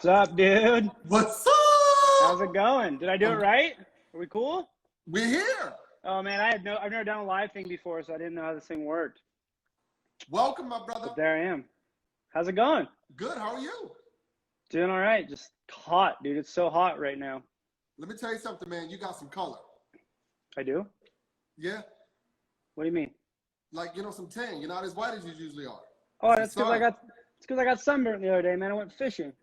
What's up, dude? What's up? How's it going? Did I do it right? Are we cool? We're here. Oh man, I've never done a live thing before, so I didn't know how this thing worked. Welcome, my brother. But there I am. How's it going? Good. How are you? Doing all right. Just hot, dude. It's so hot right now. Let me tell you something, man. You got some color. I do? Yeah. What do you mean? Like, some tan. You're not as white as you usually are. Oh, that's because I got sunburned the other day, man. I went fishing.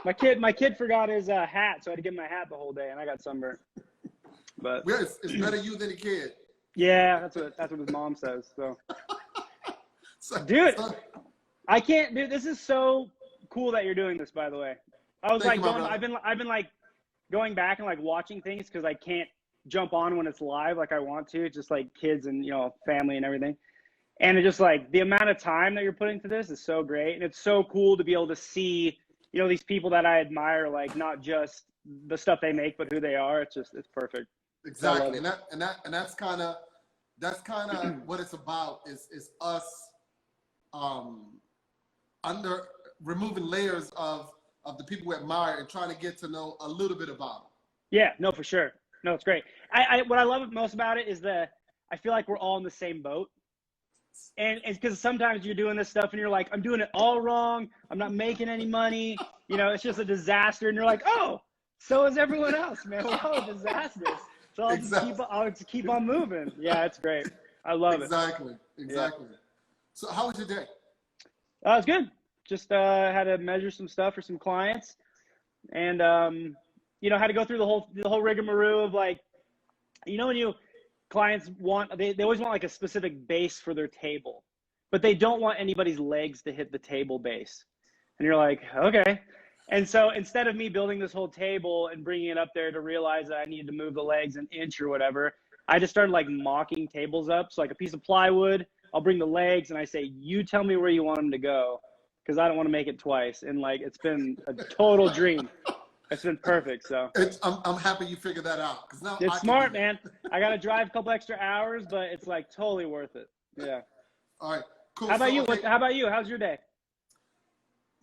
My kid forgot his hat, so I had to give him my hat the whole day, and I got sunburned. But yeah, it's better you than a kid. Yeah, that's what his mom says. So, dude, I can't. Dude, this is so cool that you're doing this. By the way, I was like, I've been like going back and like watching things because I can't jump on when it's live like I want to, just like kids and family and everything. And it's just like the amount of time that you're putting to this is so great, and it's so cool to be able to see these people that I admire, like not just the stuff they make, but who they are. It's perfect. Exactly, and that's kind of what it's about. Is us under removing layers of the people we admire and trying to get to know a little bit about them. Yeah, no, for sure. No, it's great. What I love most about it is I feel like we're all in the same boat. And it's because sometimes you're doing this stuff and you're like, I'm doing it all wrong. I'm not making any money. It's just a disaster. And you're like, oh, so is everyone else, man. We're all disasters. So I'll just keep on moving. Yeah, it's great. I love it. Exactly. Yeah. So how was your day? It's good. Just had to measure some stuff for some clients, and had to go through the whole rigmarole of like, when clients they always want like a specific base for their table, but they don't want anybody's legs to hit the table base. And you're like, okay. And so instead of me building this whole table and bringing it up there to realize that I needed to move the legs an inch or whatever, I just started like mocking tables up. So like a piece of plywood, I'll bring the legs and I say, you tell me where you want them to go, because I don't want to make it twice. And like, it's been a total dream. It's been perfect. So I'm happy you figured that out, because now it's smart, man. I got to drive a couple extra hours, but it's like totally worth it. Yeah. All right, cool. How about you? How about you? How's your day?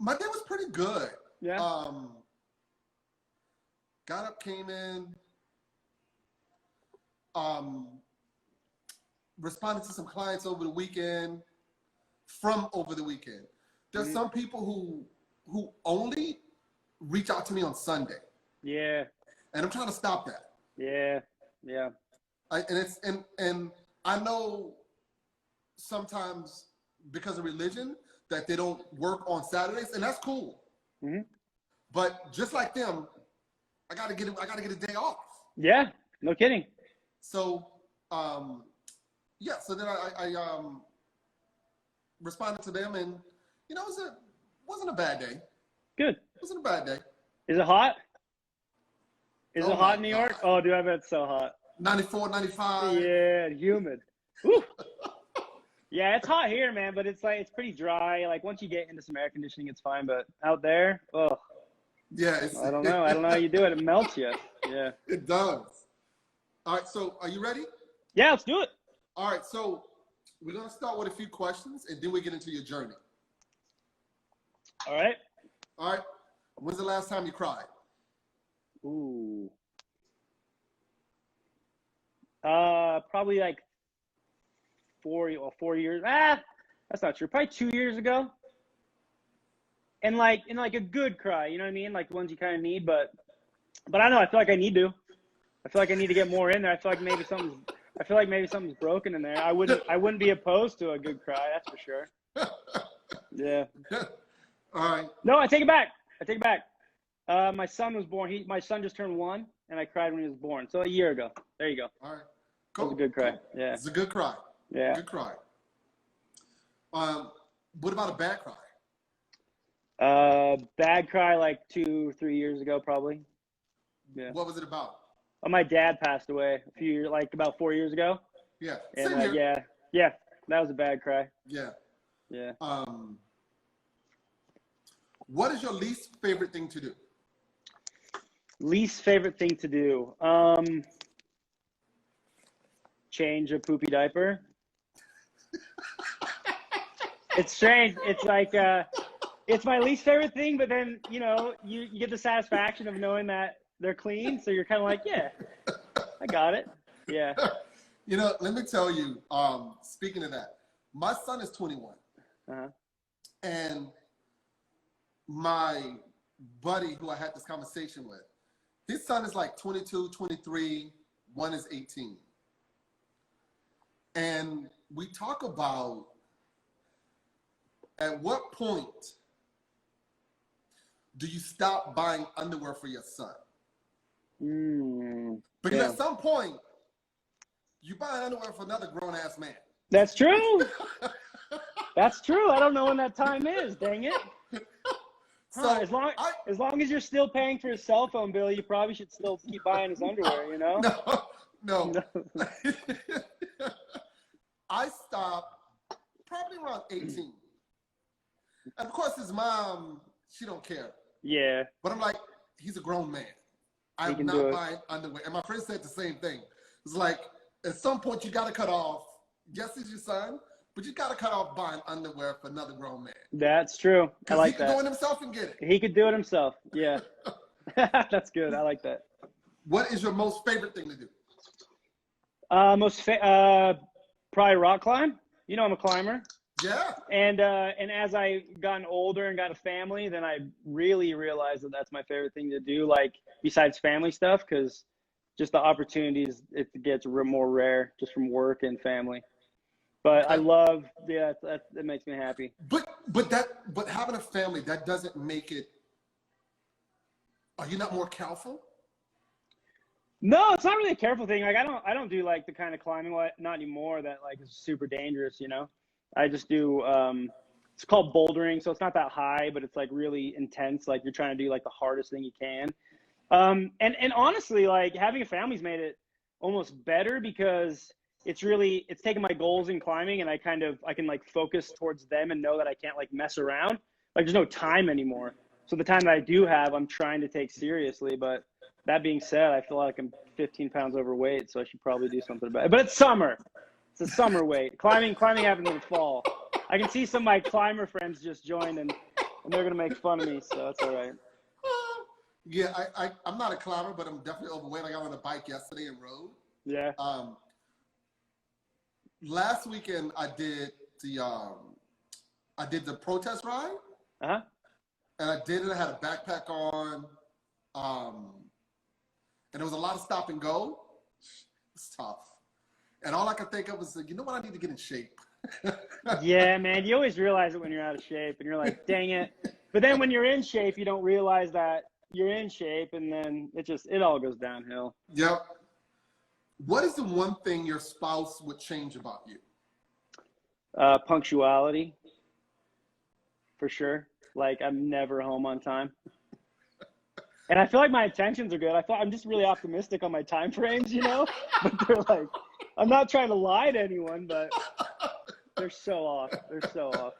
My day was pretty good. Yeah. Got up, came in, responded to some clients over the weekend. There's some people who only reach out to me on Sunday. Yeah. And I'm trying to stop that. Yeah. And I know sometimes because of religion that they don't work on Saturdays, and that's cool. Mm-hmm. But just like them, I gotta get a day off. Yeah, no kidding. So so then I responded to them, and it wasn't a bad day. Good. It wasn't a bad day. Is it hot? Is it hot in New York? Oh, dude, I bet it's so hot. 94, 95. Yeah, humid. Woo. Yeah, it's hot here, man, but it's pretty dry. Like once you get into some air conditioning, it's fine. But out there, oh. Yeah. I don't know how you do it. It melts you. Yeah. It does. All right, so are you ready? Yeah, let's do it. All right, so we're gonna start with a few questions, and then we get into your journey. All right. All right. When's the last time you cried? Ooh. Probably like 4 years. That's not true. Probably 2 years ago. And like in like a good cry, you know what I mean? Like the ones you kind of need, but I don't know. I feel like I need to. I feel like I need to get more in there. I feel like maybe something's broken in there. I wouldn't be opposed to a good cry. That's for sure. Yeah. All right. No, I take it back. My son was born. My son just turned 1, and I cried when he was born. So a year ago. There you go. All right. Cool. It was a good cry. Cool. Yeah. It's a good cry. Yeah. Good cry. What about a bad cry? Bad cry like 2-3 years ago, probably. Yeah. What was it about? My dad passed away about 4 years ago. Yeah. And Same here. yeah, that was a bad cry. Yeah. Yeah. What is your least favorite thing to do? Least favorite thing to do? Change a poopy diaper. It's strange. It's like it's my least favorite thing, but then, you know, you get the satisfaction of knowing that they're clean. So you're kind of like, yeah, I got it. Yeah. You know, let me tell you, speaking of that, my son is 21. Uh-huh. And my buddy who I had this conversation with, his son is like 22, 23, one is 18. And we talk about at what point do you stop buying underwear for your son? Because at some point, you buy underwear for another grown-ass man. That's true. That's true. I don't know when that time is. Dang it. So as long as you're still paying for his cell phone bill, you probably should still keep buying his underwear. You know? No. I stopped probably around 18, and of course his mom, she don't care. Yeah. But I'm like, he's a grown man. I'm not buying underwear. And my friend said the same thing. It's like, at some point, you got to cut off. Yes, he's your son, but you got to cut off buying underwear for another grown man. That's true. I like that. He could do it himself and get it. He could do it himself. Yeah. That's good. I like that. What is your most favorite thing to do? Probably rock climb. You know, I'm a climber. Yeah. And as I gotten older and got a family, then I really realized that that's my favorite thing to do, like besides family stuff, because just the opportunities, it gets more rare just from work and family. But I love, that makes me happy. But having a family, that doesn't make it. Are you not more careful? No, it's not really a careful thing. Like I don't do like the kind of climbing, not anymore, that like is super dangerous, you know. I just do, it's called bouldering. So it's not that high, but it's like really intense. Like you're trying to do like the hardest thing you can. And honestly, like having a family's made it almost better, because it's taken my goals in climbing, and I can like focus towards them and know that I can't like mess around. Like there's no time anymore. So the time that I do have, I'm trying to take seriously. But that being said, I feel like I'm 15 pounds overweight, so I should probably do something about it. But it's summer. It's a summer weight. Climbing happens in the fall. I can see some of my climber friends just joined, and they're going to make fun of me, so that's all right. Yeah, I'm not a climber, but I'm definitely overweight. I got on a bike yesterday and rode. Yeah. Last weekend I did the protest ride. Uh-huh. And I did it. I had a backpack on. And there was a lot of stop and go. It's tough. And all I could think of was, you know what, I need to get in shape. Yeah, man. You always realize it when you're out of shape, and you're like, dang it. But then when you're in shape, you don't realize that you're in shape, and then it all goes downhill. Yep. What is the one thing your spouse would change about you? Punctuality, for sure. Like I'm never home on time. And I feel like my intentions are good. I'm just really optimistic on my time frames, you know? But they're like, I'm not trying to lie to anyone, but they're so off. They're so off.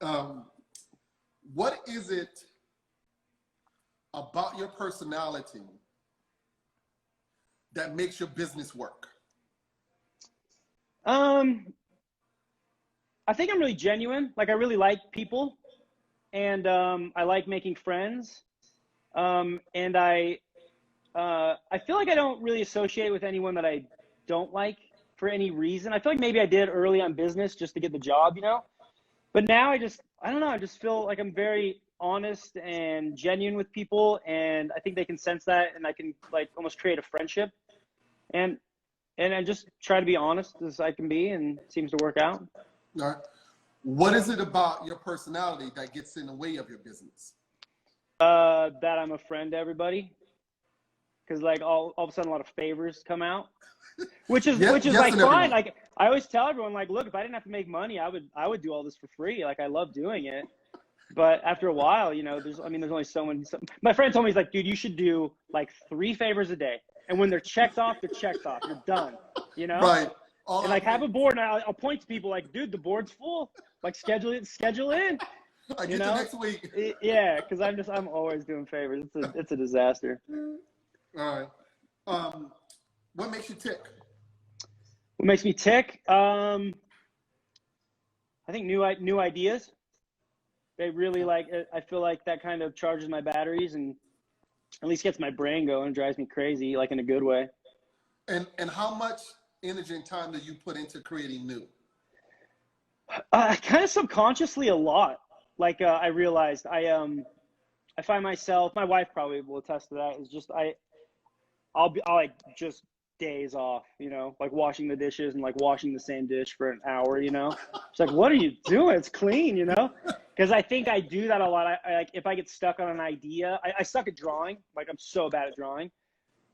Yeah. What is it about your personality that makes your business work? I think I'm really genuine. Like I really like people, and I like making friends. And I feel like I don't really associate with anyone that I don't like for any reason. I feel like maybe I did early on business just to get the job, you know? But now I don't know. I just feel like I'm very honest and genuine with people, and I think they can sense that, and I can like almost create a friendship. And I just try to be honest as I can be, and it seems to work out. All right. What is it about your personality that gets in the way of your business? That I'm a friend to everybody. Because like all of a sudden a lot of favors come out, which is like fine. Everyone. Like I always tell everyone, like, look, if I didn't have to make money, I would do all this for free. Like I love doing it. But after a while, you know, there's only so many. My friend told me, he's like, dude, you should do like 3 favors a day. And when they're checked off, they're checked off. You're done, you know? Right. And like have a board, and I'll point to people like, dude, the board's full. Like schedule in. I get to next week. Yeah, because I'm always doing favors. It's a disaster. All right. What makes you tick? What makes me tick? I think new ideas. They really like it. I feel like that kind of charges my batteries and at least gets my brain going, drives me crazy, like in a good way. And how much energy and time do you put into creating new? Kind of subconsciously a lot. Like I realized I find myself, my wife probably will attest to that, is just I'll like just days off, you know, like washing the dishes and like washing the same dish for an hour, you know. It's like, what are you doing? It's clean, you know. Because I think I do that a lot. I like if I get stuck on an idea, I suck at drawing. Like I'm so bad at drawing.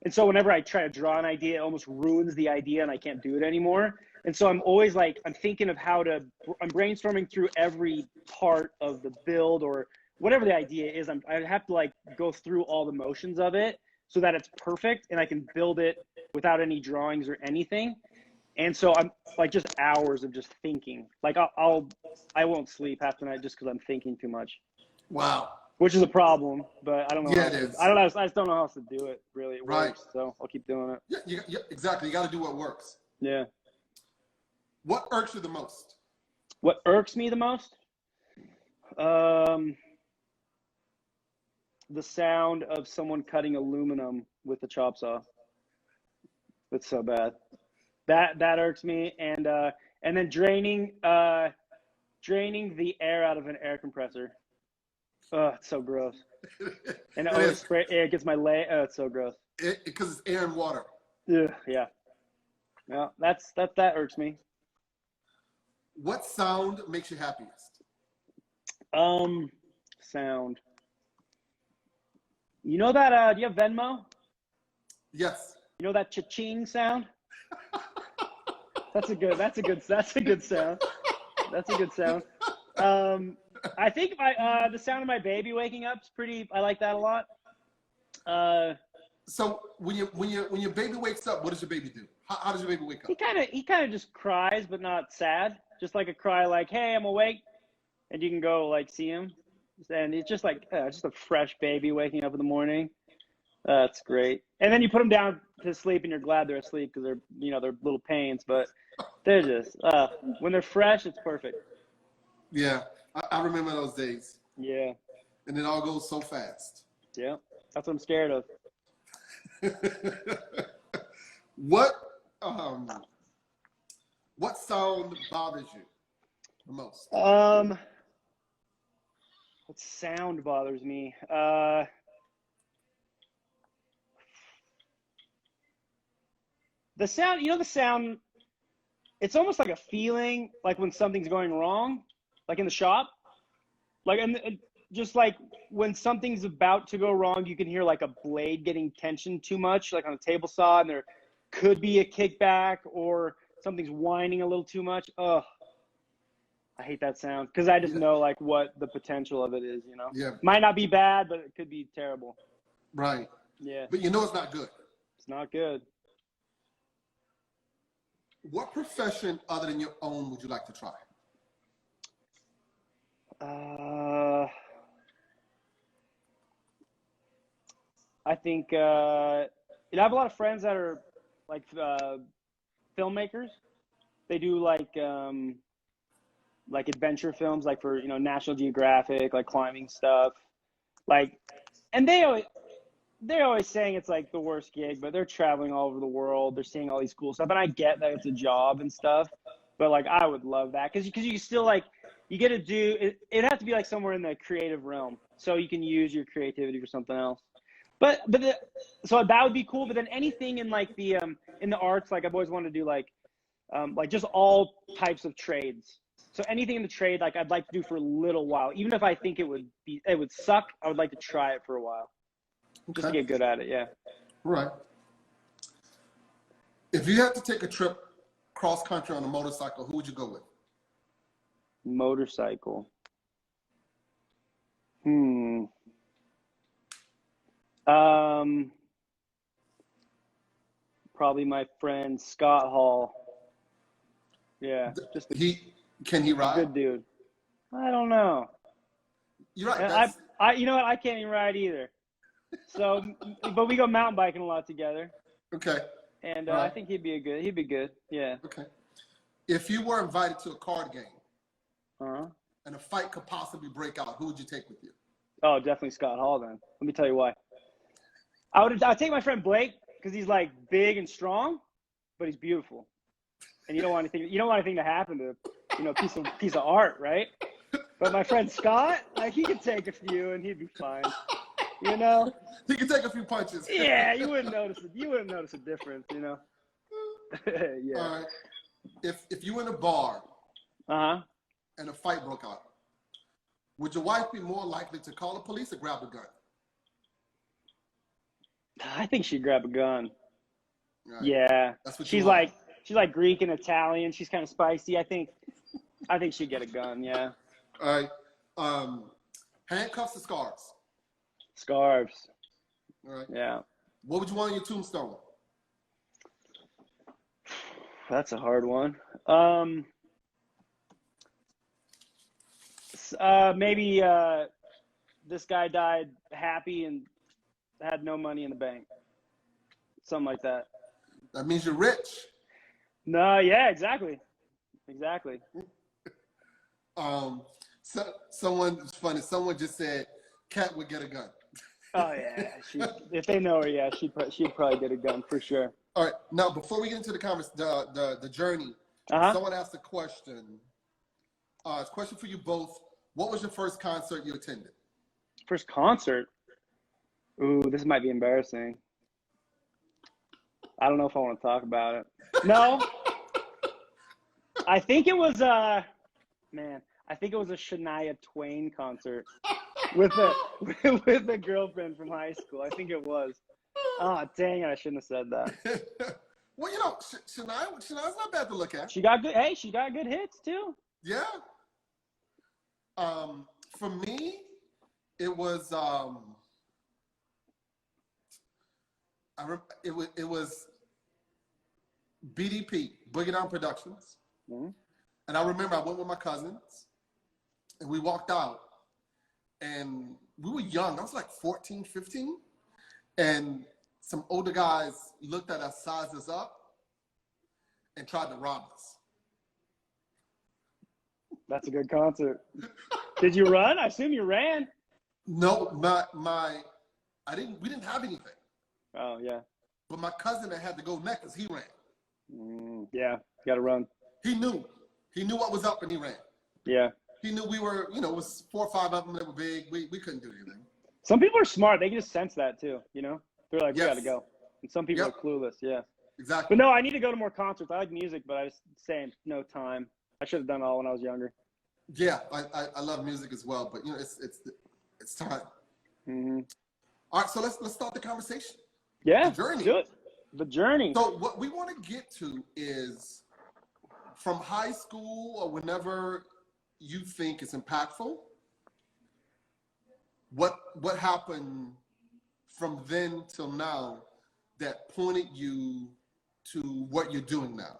And so whenever I try to draw an idea, it almost ruins the idea and I can't do it anymore. And so I'm always like, I'm thinking of I'm brainstorming through every part of the build or whatever the idea is. I have to like go through all the motions of it so that it's perfect and I can build it without any drawings or anything. And so I'm like just hours of just thinking. Like I won't sleep half the night just because I'm thinking too much. Wow. Which is a problem, but I don't know. Yeah, it is. I don't know. I just don't know how else to do it. Really, it right. works. So I'll keep doing it. Yeah, exactly. You got to do what works. Yeah. What irks you the most? What irks me the most? The sound of someone cutting aluminum with a chop saw. It's so bad. That irks me, and then draining the air out of an air compressor. Oh, it's so gross. And it gets my leg. Oh, it's so gross. Because it's air and water. Yeah. Well, that irks me. What sound makes you happiest? Sound. You know that? Do you have Venmo? Yes. You know that cha-ching sound? That's a good sound. That's a good sound. I think the sound of my baby waking up is pretty. I like that a lot. So when your baby wakes up, what does your baby do? How does your baby wake up? He kind of just cries, but not sad. Just like a cry, like "Hey, I'm awake," and you can go like see him. And it's just like just a fresh baby waking up in the morning. That's great. And then you put them down to sleep, and you're glad they're asleep because they're little pains, but they're just when they're fresh, it's perfect. Yeah, I remember those days. Yeah. And it all goes so fast. Yeah, that's what I'm scared of. What sound bothers you the most? What sound bothers me? The sound, it's almost like a feeling, like when something's going wrong, like in the shop. Like, and just like when something's about to go wrong, you can hear like a blade getting tensioned too much, like on a table saw, and there could be a kickback or something's whining a little too much. Ugh. I hate that sound because I just know like what the potential of it is, you know? Yeah. Might not be bad, but it could be terrible. Right. Yeah. But you know it's not good. It's not good. What profession other than your own would you like to try? I think I have a lot of friends that are like filmmakers. They do like adventure films, like for National Geographic, like climbing stuff, like, and they're always saying it's like the worst gig, but they're traveling all over the world. They're seeing all these cool stuff, and I get that it's a job and stuff, but like I would love that because you still like you get to do it. It has to be like somewhere in the creative realm, so you can use your creativity for something else. So that would be cool. But then anything in like the in the arts, like I've always wanted to do like just all types of trades. So anything in the trade, like I'd like to do for a little while, even if I think it would suck. I would like to try it for a while, just to get good at it. Yeah. Right. If you had to take a trip cross country on a motorcycle, who would you go with? Motorcycle. Probably my friend Scott Hall. Yeah, Can he ride? Good dude. I don't know. You're right. You know what? I can't even ride either. So, but we go mountain biking a lot together. Okay. And right. I think he'd be good. Yeah. Okay. If you were invited to a card game, and a fight could possibly break out, who would you take with you? Oh, definitely Scott Hall then. Let me tell you why. I'd take my friend Blake because he's like big and strong, but he's beautiful. And you don't want anything to happen to, piece of art, right? But my friend Scott, like he could take a few and he'd be fine. You know? He could take a few punches. Yeah, you wouldn't notice it. You wouldn't notice a difference, Yeah. All right. If you were in a bar and a fight broke out, would your wife be more likely to call the police or grab a gun? I think she'd grab a gun. Right. Yeah. That's what she's like Greek and Italian. She's kind of spicy. I think she'd get a gun, yeah. All right. Handcuffs or scarves? Scarves. All right. Yeah. What would you want on your tombstone? That's a hard one. Maybe this guy died happy and had no money in the bank. Something like that. That means you're rich. No, yeah, exactly. Exactly. It's funny. Someone just said Kat would get a gun. Oh yeah, if they know her, yeah, she'd probably get a gun for sure. All right, now before we get into the journey, someone asked a question. It's a question for you both. What was your first concert you attended? First concert? Ooh, this might be embarrassing. I don't know if I want to talk about it. No. I think it was I think it was a Shania Twain concert with a girlfriend from high school. I think it was. Oh, dang it, I shouldn't have said that. Well, Shania's not bad to look at. She got good hits too. Yeah. For me, it was it was BDP, Boogie Down Productions. Mm-hmm. And I remember I went with my cousins and we walked out and we were young. I was like 14, 15. And some older guys looked at us, sized us up, and tried to rob us. That's a good concert. Did you run? I assume you ran. No, we didn't have anything. Oh, yeah. But my cousin that had to go next because he ran. Yeah, got to run. He knew what was up and he ran. Yeah. He knew we were, it was 4 or 5 of them that were big. We couldn't do anything. Some people are smart. They can just sense that too, They're like, we got to go. And some people are clueless, yeah. Exactly. But no, I need to go to more concerts. I like music, but I just saying no time. I should have done it all when I was younger. Yeah, I love music as well, but it's time. Mm-hmm. All right, so let's start the conversation. Yeah, the journey. Do it. The journey. So what we want to get to is from high school or whenever you think it's impactful, what happened from then till now that pointed you to what you're doing now?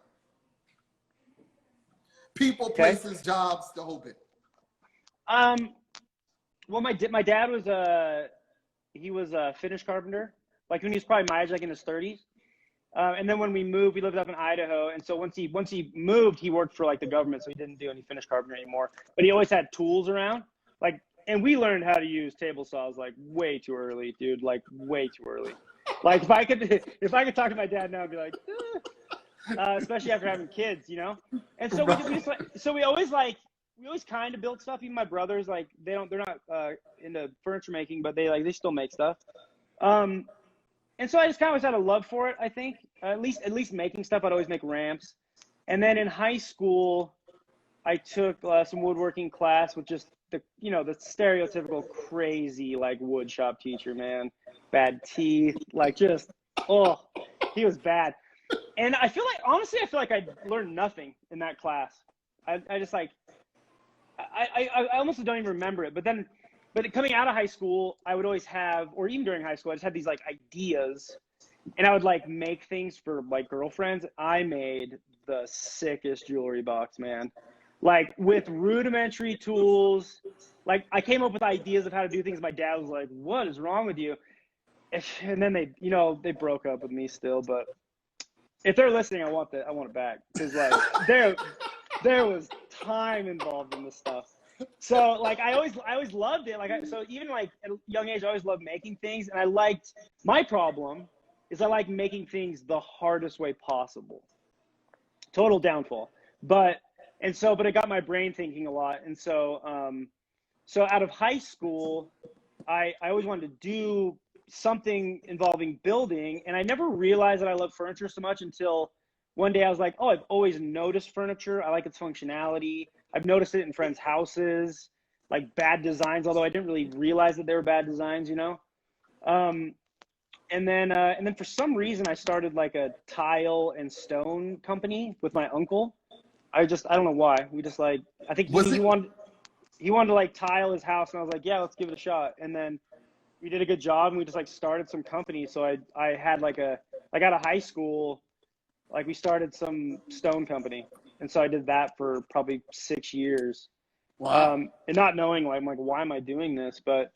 People, places, jobs, the whole bit. Well, my dad was he was a finish carpenter, like when he was probably my age, like in his 30s. And then when we moved, we lived up in Idaho, and so once he moved, he worked for like the government, so he didn't do any finish carpentry anymore. But he always had tools around, and we learned how to use table saws like way too early, dude, like way too early. Like if I could talk to my dad now, I'd be like, especially after having kids, And so we always kind of built stuff. Even my brothers, like they're not into furniture making, but they still make stuff. And so I just kind of always had a love for it, I think. At least making stuff. I'd always make ramps. And then in high school, I took some woodworking class with just the stereotypical crazy like wood shop teacher, man. Bad teeth, he was bad. And I feel like I learned nothing in that class. I just I almost don't even remember it. But coming out of high school, I would always have, or even during high school, I just had these like ideas, and I would like make things for like girlfriends. I made the sickest jewelry box, man. Like with rudimentary tools. Like I came up with ideas of how to do things. My dad was like, "What is wrong with you?" And then they broke up with me still. But if they're listening, I want it back because like there was time involved in this stuff. So like I always loved it. Like so even like at a young age, I always loved making things, and I liked my problem is I like making things the hardest way possible. Total downfall. But but it got my brain thinking a lot. And so out of high school, I always wanted to do something involving building, and I never realized that I love furniture so much until one day I was like, oh, I've always noticed furniture. I like its functionality. I've noticed it in friends' houses, like bad designs, although I didn't really realize that they were bad designs, you know? And then for some reason I started like a tile and stone company with my uncle. I don't know why. We just like, I think he wanted to like tile his house, and I was like, yeah, let's give it a shot. And then we did a good job, and we just like started some company. So I had like out of high school, like we started some stone company. And so I did that for probably 6 years. Wow. And not knowing, like, I'm like, why am I doing this? But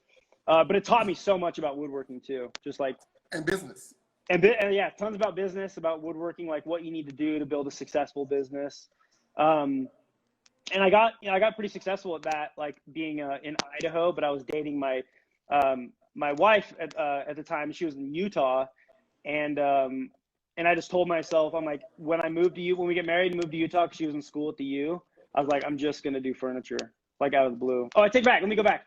it taught me so much about woodworking too. Just like, And business. and yeah, tons about business, about woodworking, like what you need to do to build a successful business. And I got pretty successful at that, like being in Idaho, but I was dating my wife at the time. She was in Utah, and I just told myself, I'm like, when we get married and move to Utah, because she was in school at the U, I was like, I'm just gonna do furniture, like out of the blue. Oh, I take back. Let me go back.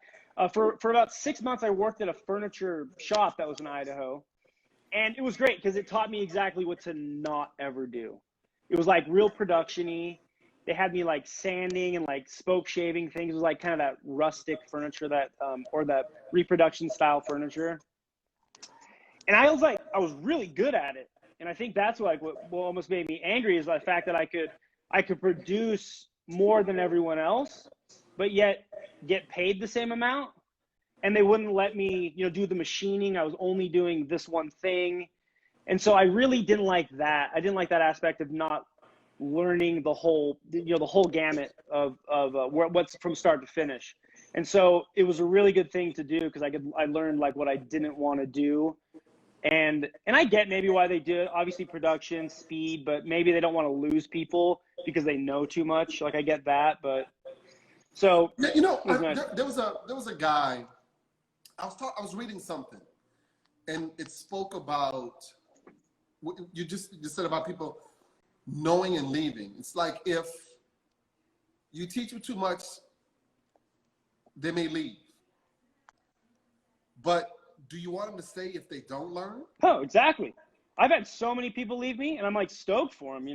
For about 6 months, I worked at a furniture shop that was in Idaho, and it was great because it taught me exactly what to not ever do. It was like real production-y. They had me like sanding and like spoke shaving things. It was like kind of that rustic furniture or that reproduction style furniture. And I was really good at it. And I think that's like what almost made me angry is the fact that I could produce more than everyone else, but yet get paid the same amount. And they wouldn't let me, do the machining. I was only doing this one thing. And so I really didn't like that. I didn't like that aspect of not learning the whole gamut of what's from start to finish. And so it was a really good thing to do because I learned like what I didn't want to do. And I get maybe why they do it, obviously production, speed, but maybe they don't want to lose people because they know too much. Like I get that, but so yeah, nice. there was a guy, I was reading something, and it spoke about what you just said about people knowing and leaving. It's like if you teach them too much, they may leave. But do you want them to stay if they don't learn? Oh, exactly. I've had so many people leave me, and I'm like stoked for them,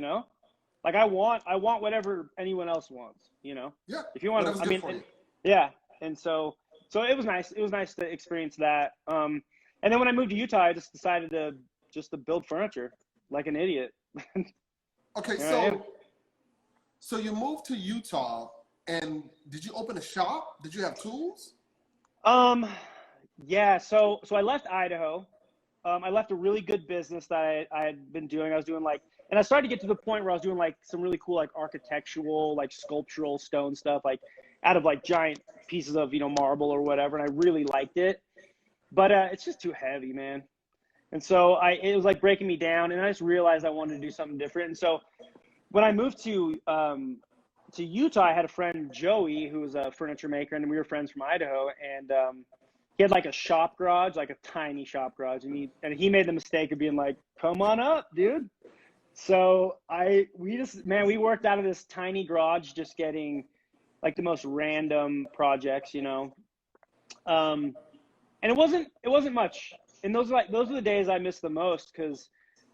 Like I want whatever anyone else wants, Yeah. If you want to, yeah. And so it was nice. It was nice to experience that. And then when I moved to Utah, I just decided to build furniture like an idiot. Okay, so you moved to Utah, and did you open a shop? Did you have tools? Yeah. So I left Idaho. I left a really good business that I had been doing. I was doing and I started to get to the point where I was doing like some really cool, like architectural, like sculptural stone stuff, like out of like giant pieces of, marble or whatever. And I really liked it, but, it's just too heavy, man. And so it was like breaking me down, and I just realized I wanted to do something different. And so when I moved to Utah, I had a friend, Joey, who was a furniture maker, and we were friends from Idaho. And he had like a shop garage, like a tiny shop garage, and he made the mistake of being like, "Come on up, dude." So we worked out of this tiny garage, just getting like the most random projects, and it wasn't much. And those are the days I miss the most because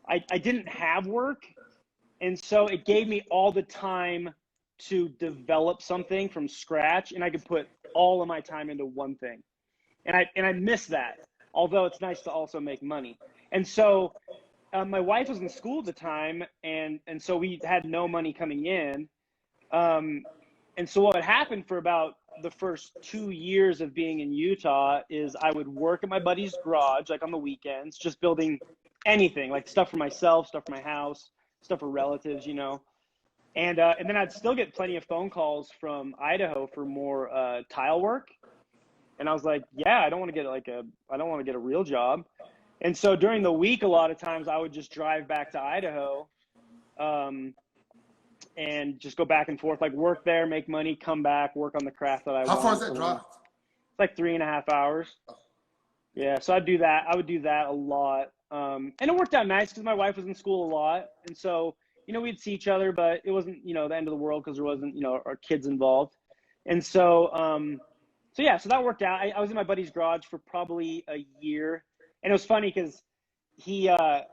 I didn't have work. And so it gave me all the time to develop something from scratch, and I could put all of my time into one thing. And I miss that, although it's nice to also make money. And so my wife was in school at the time, and so we had no money coming in. And so what would happen for about the first 2 years of being in Utah is I would work at my buddy's garage, like on the weekends, just building anything, like stuff for myself, stuff for my house, stuff for relatives, And then I'd still get plenty of phone calls from Idaho for more tile work. And I was like, yeah, I don't want to get a real job. And so during the week, a lot of times I would just drive back to Idaho, and just go back and forth, like work there, make money, come back, work on the craft that I want. How far is that drive? It's like 3.5 hours. Yeah, so I'd do that. I would do that a lot. And it worked out nice because my wife was in school a lot. And so, you know, we'd see each other, but it wasn't, you know, the end of the world because there wasn't, you know, our kids involved. And so, so yeah, so that worked out. I was in my buddy's garage for probably a year. And it was funny because he had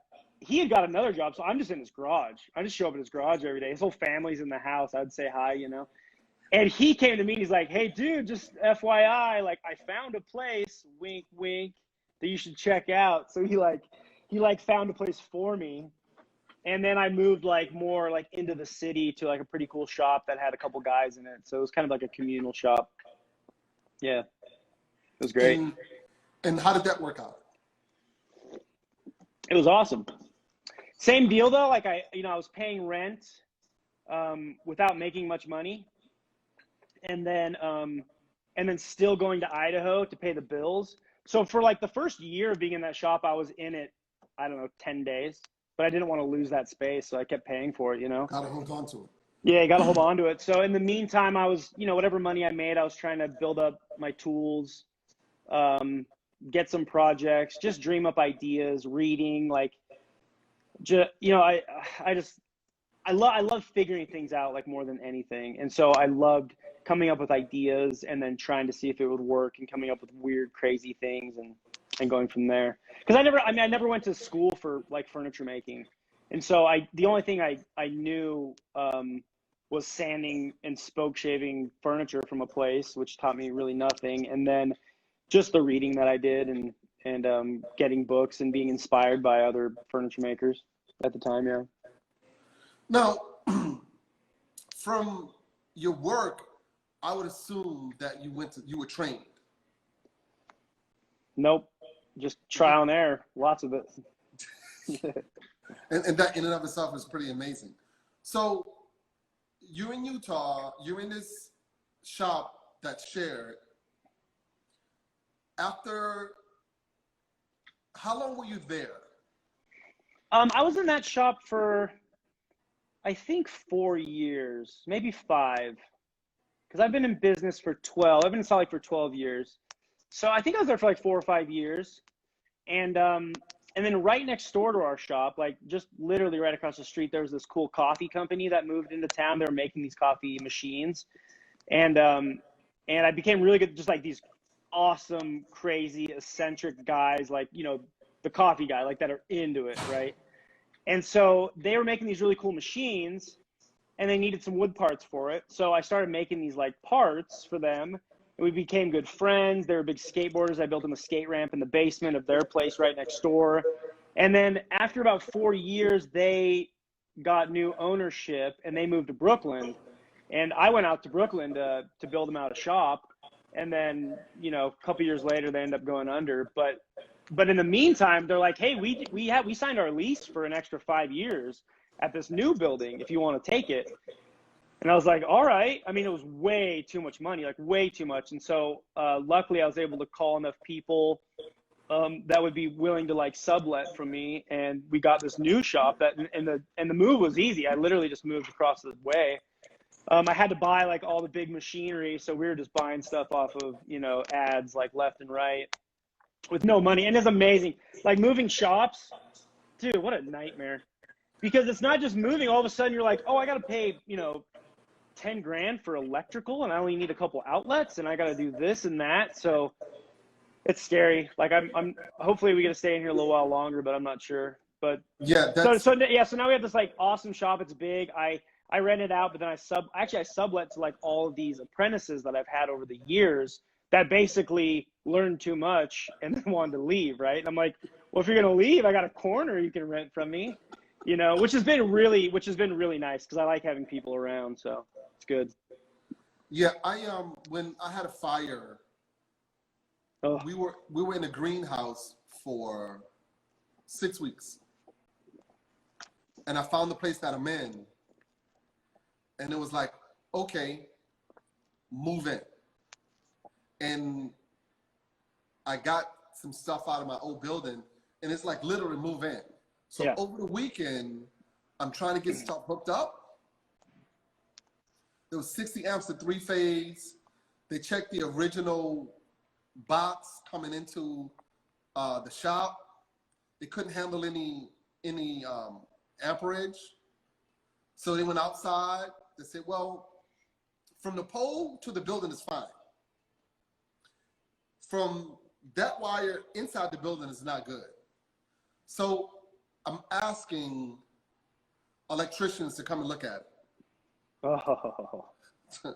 got another job. So I'm just in his garage. I just show up at his garage every day. His whole family's in the house. I'd say hi, you know. And he came to me, he's like, hey, dude, just FYI, like, I found a place, wink, wink, that you should check out. So he found a place for me. And then I moved, like, more, like, into the city to, like, a pretty cool shop that had a couple guys in it. So it was kind of like a communal shop. Yeah. It was great. And how did that work out? It was awesome. Same deal, though. Like, I was paying rent without making much money. And then still going to Idaho to pay the bills. So for like the first year of being in that shop, I was in it, I don't know, 10 days, but I didn't want to lose that space. So I kept paying for it, you know? Gotta hold on to it. Yeah, you got to hold on to it. So in the meantime, I was, you know, whatever money I made, I was trying to build up my tools, get some projects, just dream up ideas, reading, like, you know, I love figuring things out, like, more than anything. And so I loved coming up with ideas and then trying to see if it would work and coming up with weird, crazy things and going from there. Because I never went to school for, like, furniture making. And so the only thing I knew was sanding and spoke shaving furniture from a place, which taught me really nothing. And then just the reading that I did and getting books and being inspired by other furniture makers at the time, yeah. Now, from your work, I would assume that you were trained. Nope, just trial and error, lots of it. and that in and of itself is pretty amazing. So you're in Utah, you're in this shop that's shared. After, how long were you there? I was in that shop for, I think 4 years, maybe 5, because I've been in business for 12. I've been in Salt Lake for 12 years. So I think I was there for like 4 or 5 years. And then right next door to our shop, like just literally right across the street, there was this cool coffee company that moved into town. They were making these coffee machines. And I became really good, just like these awesome, crazy, eccentric guys, like, you know, the coffee guy, like, that are into it, right? And so they were making these really cool machines and they needed some wood parts for it. So I started making these, like, parts for them. And we became good friends. They were big skateboarders. I built them a skate ramp in the basement of their place right next door. And then after about 4 years, they got new ownership and they moved to Brooklyn. And I went out to Brooklyn to build them out a shop. And then, you know, a couple years later, they end up going under. But in the meantime, they're like, hey, we signed our lease for an extra 5 years at this new building if you want to take it. And I was like, all right. I mean, it was way too much money, like way too much. And so luckily I was able to call enough people that would be willing to, like, sublet from me. And we got this new shop and the move was easy. I literally just moved across the way. I had to buy, like, all the big machinery. So we were just buying stuff off of, you know, ads, like, left and right with no money. And it's amazing. Like, moving shops, dude, what a nightmare. Because it's not just moving. All of a sudden you're like, oh, I got to pay, you know, 10 grand for electrical and I only need a couple outlets and I got to do this and that. So it's scary. Like, I'm hopefully we get to stay in here a little while longer, but I'm not sure. But yeah, so now we have this, like, awesome shop. It's big. I rent it out, but then I sublet to, like, all of these apprentices that I've had over the years that basically learned too much and then wanted to leave, right? And I'm like, well, if you're gonna leave, I got a corner you can rent from me, you know, which has been really nice because I like having people around, so it's good. Yeah, when I had a fire, we were in a greenhouse for 6 weeks, and I found the place that I'm in. And it was like, okay, move in. And I got some stuff out of my old building, and it's like literally move in. So over the weekend, I'm trying to get stuff hooked up. There was 60 amps to 3-phase. They checked the original box coming into the shop. It couldn't handle any amperage. So they went outside. They said, well, from the pole to the building is fine. From that wire inside the building is not good. So I'm asking electricians to come and look at it. Oh.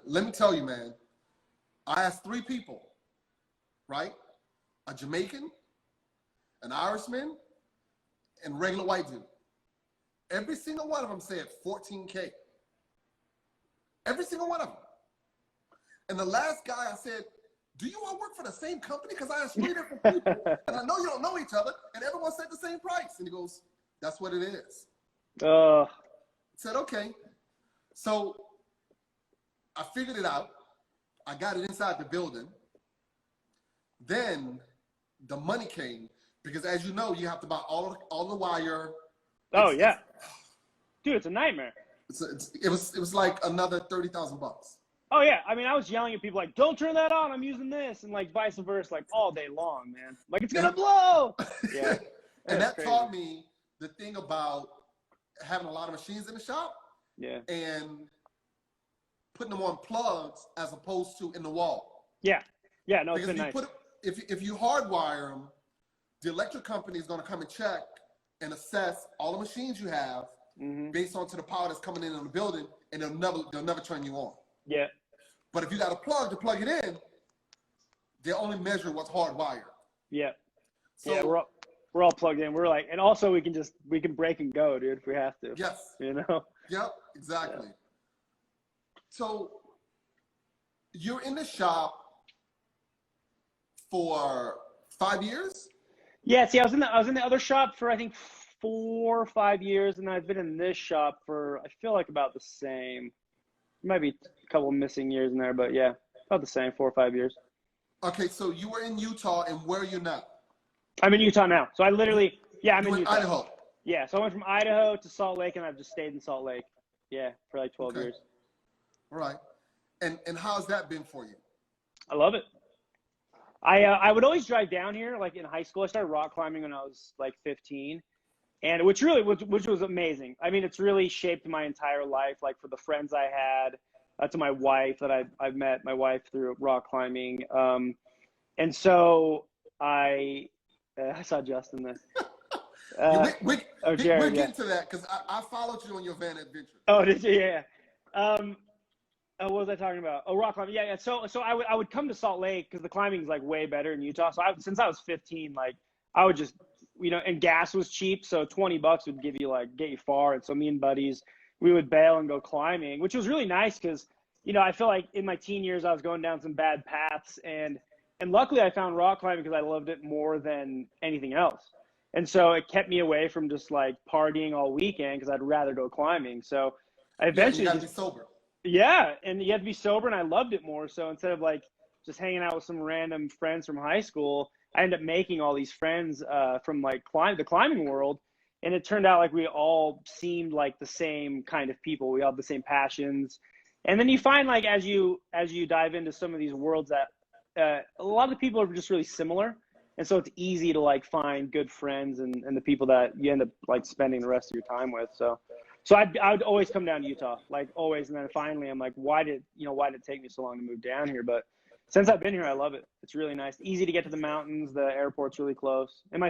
Let me tell you, man, I asked 3 people, right? A Jamaican, an Irishman, and regular white dude. Every single one of them said $14K. Every single one of them. And the last guy I said, do you all work for the same company? Because I asked 3 different people, and I know you don't know each other, and everyone said the same price. And he goes, that's what it is. I said, okay. So I figured it out. I got it inside the building. Then the money came, because as you know, you have to buy all the wire. Oh, yeah. Dude, it's a nightmare. It was like another $30,000. Oh yeah, I mean, I was yelling at people like, "Don't turn that on! I'm using this," and like vice versa, like all day long, man. Like it's gonna blow. Yeah, and that taught me the thing about having a lot of machines in the shop. Yeah, and putting them on plugs as opposed to in the wall. Yeah, no, it's been nice. If you hardwire them, the electric company is going to come and check and assess all the machines you have based on to the power that's coming in the building, and they'll never turn you on. Yeah. But if you got a plug to plug it in, they only measure what's hardwired. Yeah. So yeah, we're all plugged in. We're like, and also we can break and go, dude, if we have to. Yes. You know? Yep, exactly. Yeah. So you're in the shop for 5 years? Yeah, see, I was in the other shop for I think 4 or 5 years, and I've been in this shop for I feel like about the same. Might be a couple of missing years in there, but yeah, about the same, 4 or 5 years. Okay, so you were in Utah, and where are you now? I'm in Utah now. So I literally, I'm in Utah. Idaho. Yeah, so I went from Idaho to Salt Lake, and I've just stayed in Salt Lake. Yeah, for like 12 years. All right. And how's that been for you? I love it. I would always drive down here, like in high school. I started rock climbing when I was like 15. And which was amazing. I mean, it's really shaped my entire life, like for the friends I had, to my wife that I've met my wife through rock climbing. And so I saw Justin there. We're getting to that because I followed you on your van adventure. Oh, did you? Yeah. What was I talking about? Oh, rock climbing. Yeah. So I would come to Salt Lake because the climbing is like way better in Utah. So since I was 15, like I would just, and gas was cheap, so $20 would get you far. And so me and buddies, we would bail and go climbing, which was really nice because, I feel like in my teen years I was going down some bad paths, and luckily I found rock climbing because I loved it more than anything else. And so it kept me away from just like partying all weekend because I'd rather go climbing. So I eventually you gotta be sober. Yeah, and you have to be sober, and I loved it more. So instead of like just hanging out with some random friends from high school, I ended up making all these friends from like the climbing world, and it turned out like we all seemed like the same kind of people. We all had the same passions, and then you find like as you dive into some of these worlds that a lot of the people are just really similar, and so it's easy to like find good friends and the people that you end up like spending the rest of your time with. So I would always come down to Utah, like always, and then finally I'm like, why did it take me so long to move down here? But since I've been here, I love it. It's really nice. Easy to get to the mountains. The airport's really close. And my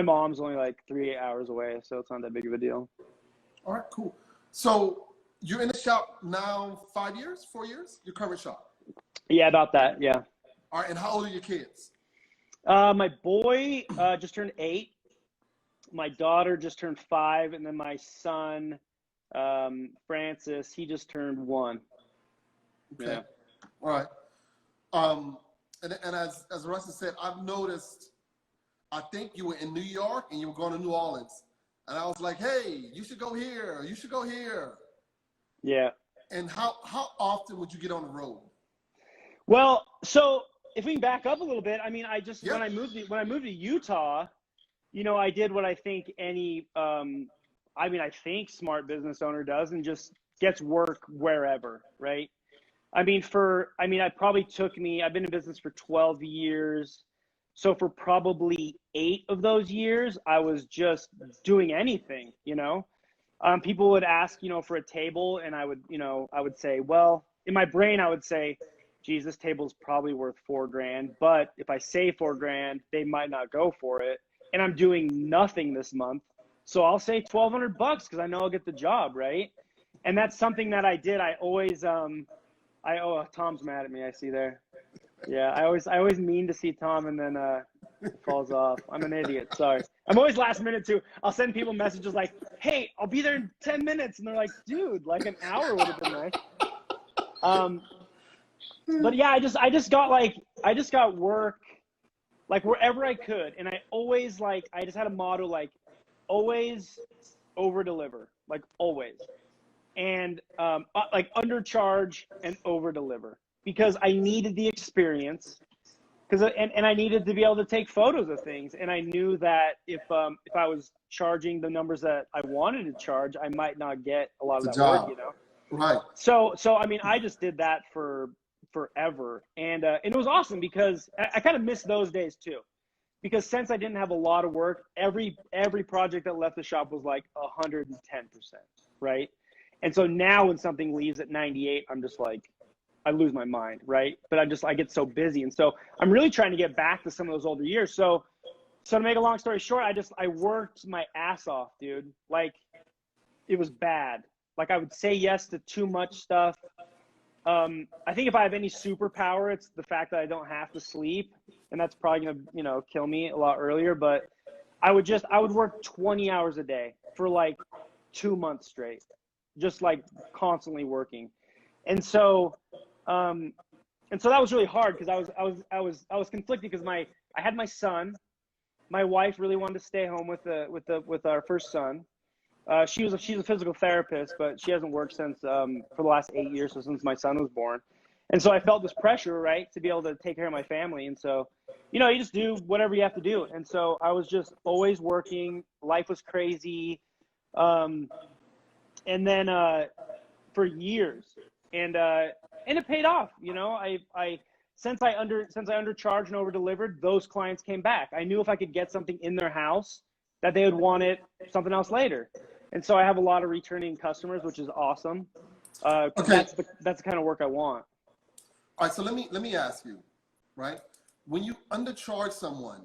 mom's only like 3 hours away, so it's not that big of a deal. All right, cool. So you're in the shop now 5 years, 4 years? Your current shop? Yeah, about that, yeah. All right, and how old are your kids? My boy just turned 8. My daughter just turned 5. And then my son, Francis, he just turned 1. Okay. Yeah. All right. And as Rustin said, I've noticed, I think you were in New York and you were going to New Orleans. And I was like, hey, you should go here. You should go here. Yeah. And how often would you get on the road? Well, so if we can back up a little bit, I mean, when I moved to Utah, I did what I think any, I think smart business owner does, and just gets work wherever, right? I've been in business for 12 years. So for probably 8 of those years, I was just doing anything, people would ask, for a table, and I would say, well, in my brain, I would say, geez, this table's probably worth $4,000, but if I say $4,000, they might not go for it. And I'm doing nothing this month. So I'll say $1,200 because I know I'll get the job, right? And that's something that I did. I always, Tom's mad at me, I see there. Yeah, I always mean to see Tom, and then it falls off. I'm an idiot. Sorry. I'm always last minute too. I'll send people messages like, "Hey, I'll be there in 10 minutes," and they're like, "Dude, like an hour would have been nice." But yeah, I just got work like wherever I could, and I always I just had a motto like, always over deliver, like always, and like undercharge and over deliver. Because I needed the experience, and I needed to be able to take photos of things, and I knew that if I was charging the numbers that I wanted to charge, I might not get a lot of that work, Right. So I just did that for forever, and it was awesome because I kind of missed those days too, because since I didn't have a lot of work, every project that left the shop was like 110%, right? And so now when something leaves at 98, I'm just like, I lose my mind, right? But I get so busy. And so I'm really trying to get back to some of those older years. So to make a long story short, I worked my ass off, dude. Like, it was bad. Like, I would say yes to too much stuff. I think if I have any superpower, it's the fact that I don't have to sleep. And that's probably gonna, kill me a lot earlier. But I would work 20 hours a day for like 2 months straight, just like constantly working. And so that was really hard because I was conflicted because I had my son. My wife really wanted to stay home with our first son. She's a physical therapist, but she hasn't worked since for the last 8 years, so since my son was born. And so I felt this pressure, right, to be able to take care of my family. And so, you just do whatever you have to do. And so I was just always working. Life was crazy. And then for years, and it paid off. Since I undercharged and over delivered, those clients came back. I knew if I could get something in their house that they would want it something else later. And so I have a lot of returning customers, which is awesome. Okay. That's the kind of work I want. All right, so let me ask you, right? When you undercharge someone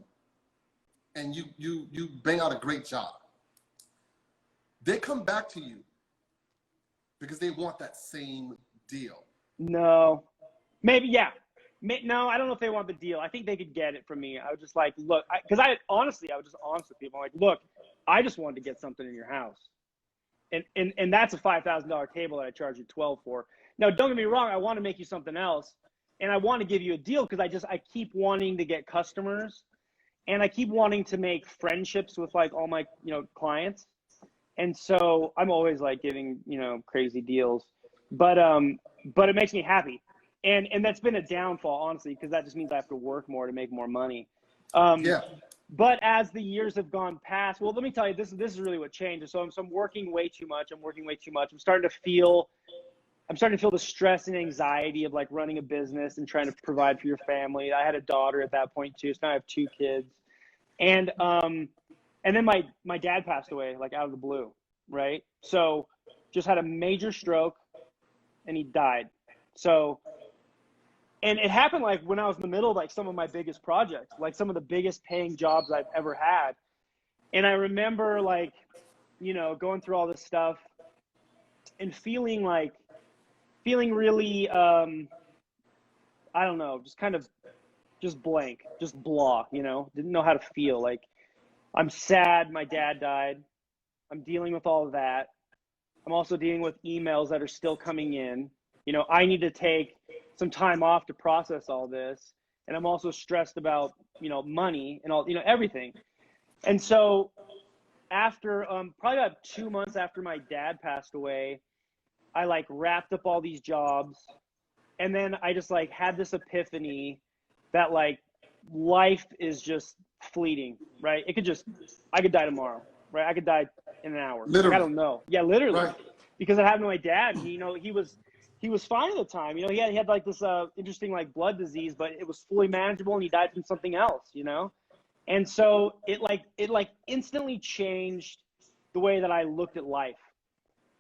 and you bang out a great job, they come back to you because they want that same deal. No, maybe, yeah. No, I don't know if they want the deal. I think they could get it from me. I was just like, look, because I was just honest with people. I'm like, look, I just wanted to get something in your house. And that's a $5,000 table that I charge you $12 for. Now, don't get me wrong. I want to make you something else. And I want to give you a deal because I keep wanting to get customers. And I keep wanting to make friendships with like all my, clients. And so I'm always like giving, crazy deals. But it makes me happy. And that's been a downfall, honestly, because that just means I have to work more to make more money. Yeah. But as the years have gone past, well, let me tell you, this is really what changes. So I'm working way too much. I'm starting to feel the stress and anxiety of like running a business and trying to provide for your family. I had a daughter at that point too, so now I have 2 kids. And then my dad passed away like out of the blue, right? So just had a major stroke and he died. So, and it happened like when I was in the middle of like some of my biggest projects, like some of the biggest paying jobs I've ever had. And I remember like, going through all this stuff and feeling really, I don't know, just kind of just blank, just blah, didn't know how to feel. Like, I'm sad my dad died. I'm dealing with all of that. I'm also dealing with emails that are still coming in. I need to take some time off to process all this. And I'm also stressed about, money and all, everything. And so after, probably about 2 months after my dad passed away, I like wrapped up all these jobs. And then I just like had this epiphany that like life is just fleeting, right? I could die tomorrow, right? I could die in an hour. Literally. Like, I don't know. Yeah, literally. Right. because it happened to my dad. He was fine at the time. He had like this interesting like blood disease, but it was fully manageable, and he died from something else. And so it instantly changed the way that I looked at life.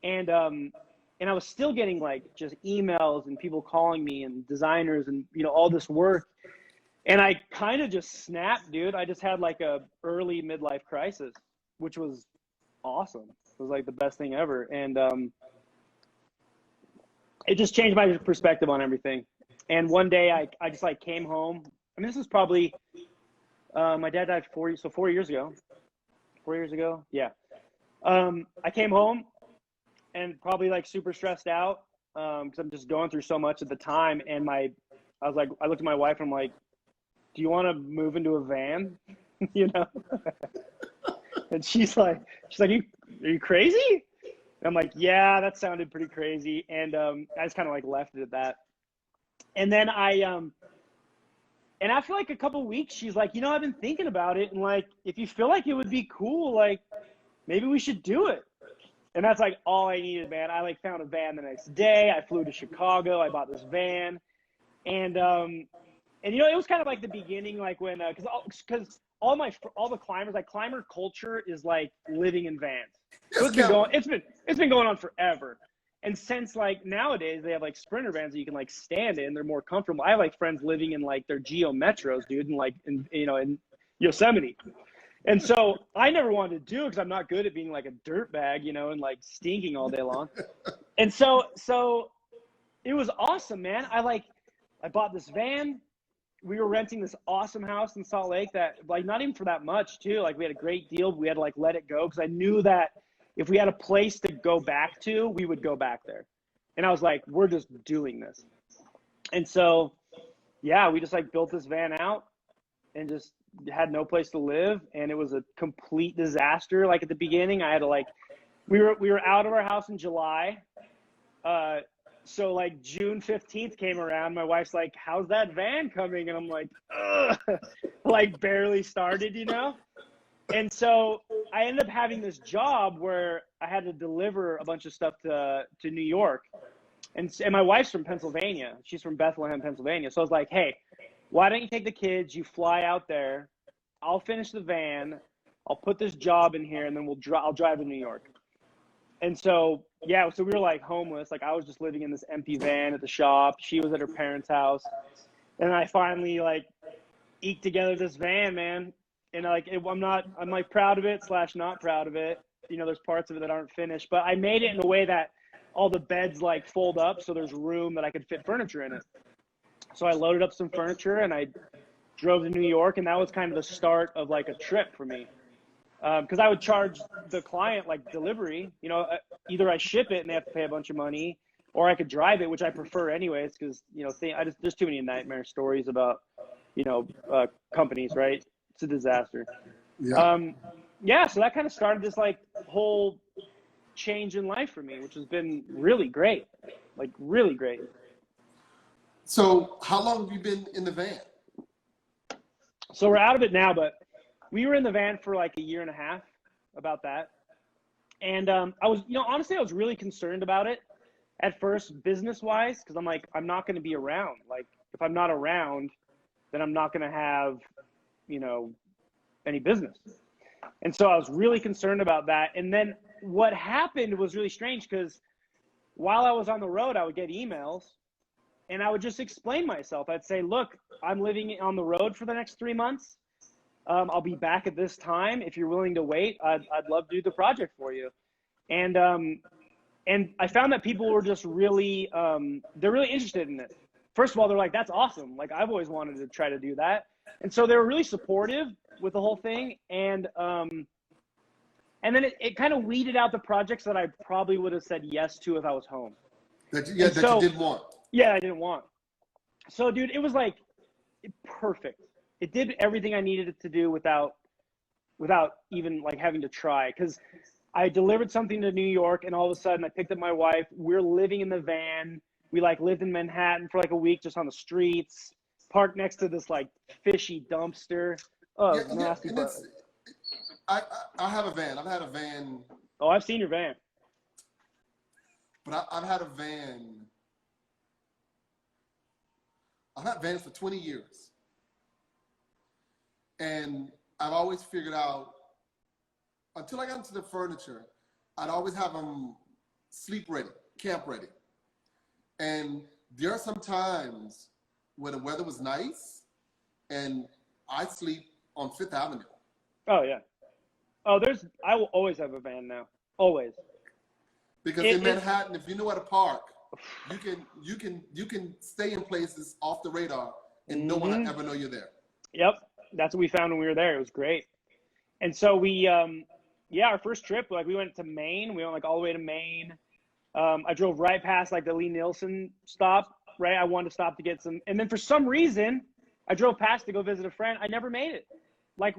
And I was still getting like just emails and people calling me and designers and all this work. And I kind of just snapped, dude. I just had like a early midlife crisis, which was awesome. It was like the best thing ever. And it just changed my perspective on everything. And one day I just like came home. I mean, this is probably, my dad died 4 years ago. 4 years ago? Yeah. I came home and probably like super stressed out because I'm just going through so much at the time. And I looked at my wife and I'm like, do you want to move into a van? And she's like, are you crazy? And I'm like, yeah, that sounded pretty crazy. And I just kind of like left it at that. And then and after like a couple weeks, she's like, I've been thinking about it. And like, if you feel like it would be cool, like maybe we should do it. And that's like all I needed, man. I like found a van the next day. I flew to Chicago. I bought this van. And it was kind of like the beginning, like when, because all the climbers, like climber culture is like living in vans. So it's been going on forever. And since like nowadays they have like Sprinter vans that you can like stand in, they're more comfortable. I have like friends living in like their Geo Metros, dude, and like in Yosemite. And so I never wanted to do it because I'm not good at being like a dirtbag, and like stinking all day long. And so it was awesome, man. I bought this van. We were renting this awesome house in Salt Lake that like not even for that much too. Like we had a great deal. But we had to like let it go because I knew that if we had a place to go back to, we would go back there. And I was like, we're just doing this. And so, yeah, we just like built this van out and just had no place to live. And it was a complete disaster. Like at the beginning, I had to like, we were out of our house in July. So like June 15th came around, my wife's like, how's that van coming? And I'm like, ugh, like barely started, And so I ended up having this job where I had to deliver a bunch of stuff to New York. And my wife's from Pennsylvania. She's from Bethlehem, Pennsylvania. So I was like, hey, why don't you take the kids, you fly out there, I'll finish the van, I'll put this job in here, and then I'll drive to New York. And so, yeah, so we were like homeless. Like I was just living in this empty van at the shop. She was at her parents' house. And I finally like eked together this van, man. And like, I'm like proud of it / not proud of it. There's parts of it that aren't finished, but I made it in a way that all the beds like fold up. So there's room that I could fit furniture in it. So I loaded up some furniture and I drove to New York. And that was kind of the start of like a trip for me. Because I would charge the client like delivery, either I ship it and they have to pay a bunch of money, or I could drive it, which I prefer anyways, because there's too many nightmare stories about companies, right? It's a disaster. Yeah. So that kind of started this like whole change in life for me, which has been really great, like really great. So how long have you been in the van? So we're out of it now, but we were in the van for like a year and a half, about that. And I was, honestly, I was really concerned about it at first, business-wise, because I'm like, I'm not going to be around. Like, if I'm not around, then I'm not going to have, any business. And so I was really concerned about that. And then what happened was really strange because while I was on the road, I would get emails and I would just explain myself. I'd say, look, I'm living on the road for the next 3 months. I'll be back at this time. If you're willing to wait, I'd love to do the project for you. And I found that people were just really, they're really interested in it. First of all, they're like, that's awesome. Like I've always wanted to try to do that. And so they were really supportive with the whole thing. And then it kind of weeded out the projects that I probably would have said yes to if I was home. You didn't want. Yeah, I didn't want. So dude, it was like perfect. It did everything I needed it to do without even like having to try. Because I delivered something to New York and all of a sudden I picked up my wife. We're living in the van. We like lived in Manhattan for like a week just on the streets, parked next to this like fishy dumpster. Oh, yeah, nasty. Yeah, I have a van. I've had a van. Oh, I've seen your van. But I've had a van. I've had vans for 20 years. And I've always figured out, until I got into the furniture, I'd always have them sleep ready, camp ready. And there are some times where the weather was nice and I sleep on Fifth Avenue. Oh, yeah. Oh, I will always have a van now. Always. Because in Manhattan, if you know where to park, you can stay in places off the radar and no one will ever know you're there. Yep. That's what we found when we were there. It was great. And so we, our first trip, like we went to Maine. We went like all the way to Maine. I drove right past like the Lee Nielsen stop, right? I wanted to stop to get some. And then for some reason, I drove past to go visit a friend. I never made it. Like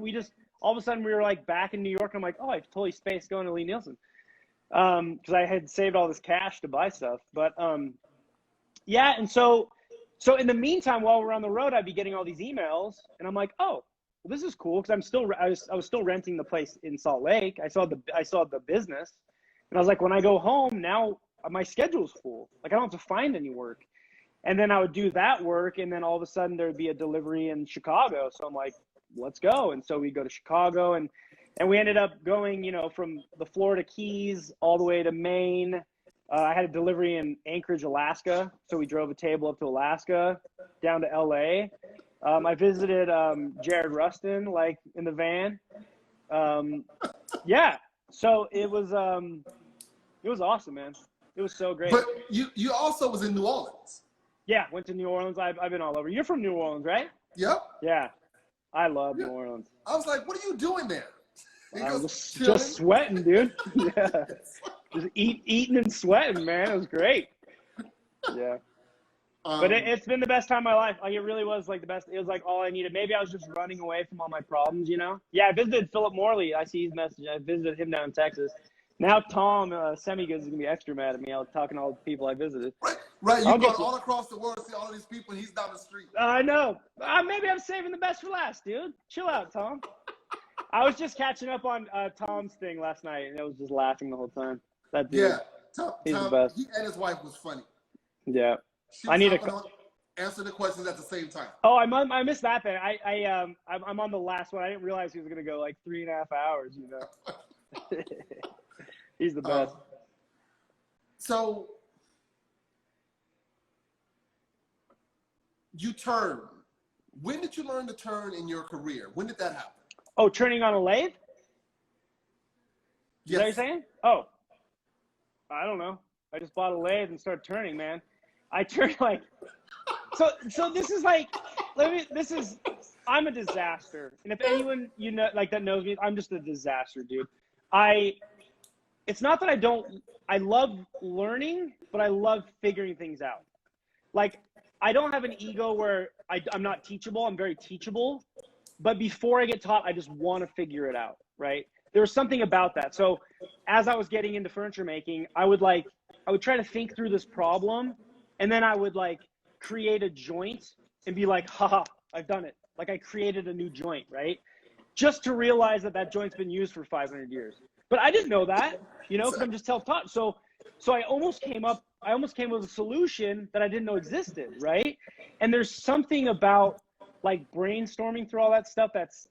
all of a sudden we were like back in New York. And I'm like, oh, I totally spaced going to Lee Nielsen. Because I had saved all this cash to buy stuff. But and so in the meantime, while we're on the road, I'd be getting all these emails, and I'm like, oh, well, this is cool, because I was still renting the place in Salt Lake. I saw the business, and I was like, when I go home now, my schedule's full. Like I don't have to find any work. And then I would do that work, and then all of a sudden there'd be a delivery in Chicago. So I'm like, let's go. And so we go to Chicago, and we ended up going, from the Florida Keys all the way to Maine. I had a delivery in Anchorage, Alaska. So we drove a table up to Alaska, down to LA. I visited Jared Rustin, like in the van. So it was awesome, man. It was so great. But you also was in New Orleans. Yeah, went to New Orleans. I've been all over. You're from New Orleans, right? Yep. Yeah, I love New Orleans. I was like, what are you doing there? I was just sweating, dude. Yeah, just eating and sweating, man. It was great. Yeah. But it's been the best time of my life. Like, it really was like the best. It was like all I needed. Maybe I was just running away from all my problems, Yeah, I visited Philip Morley. I see his message. I visited him down in Texas. Now Tom Semigoods is going to be extra mad at me. I was talking to all the people I visited. Right. You go all across the world to see all of these people, and he's down the street. I know. Maybe I'm saving the best for last, dude. Chill out, Tom. I was just catching up on Tom's thing last night, and I was just laughing the whole time. That dude, he's the best. He and his wife was funny. Yeah. I need to answer the questions at the same time. Oh, I missed that bit. I'm on the last one. I didn't realize he was gonna go like 3.5 hours. He's the best. So you turn. When did you learn to turn in your career? When did that happen? Oh, turning on a lathe? Yes. Is that what you're saying? Oh, I don't know. I just bought a lathe and started turning, man. I turned like, so this is like, I'm a disaster. And if anyone, that knows me, I'm just a disaster, dude. It's not that I love learning, but I love figuring things out. Like, I don't have an ego where I'm not teachable. I'm very teachable. But before I get taught, I just want to figure it out, right? There was something about that. So as I was getting into furniture making, I would try to think through this problem, and then I would like create a joint and be like, haha, I've done it. Like I created a new joint, right? Just to realize that joint's been used for 500 years. But I didn't know that, because I'm just self-taught. So I almost came with a solution that I didn't know existed, right? And there's something about like brainstorming through all that stuff that's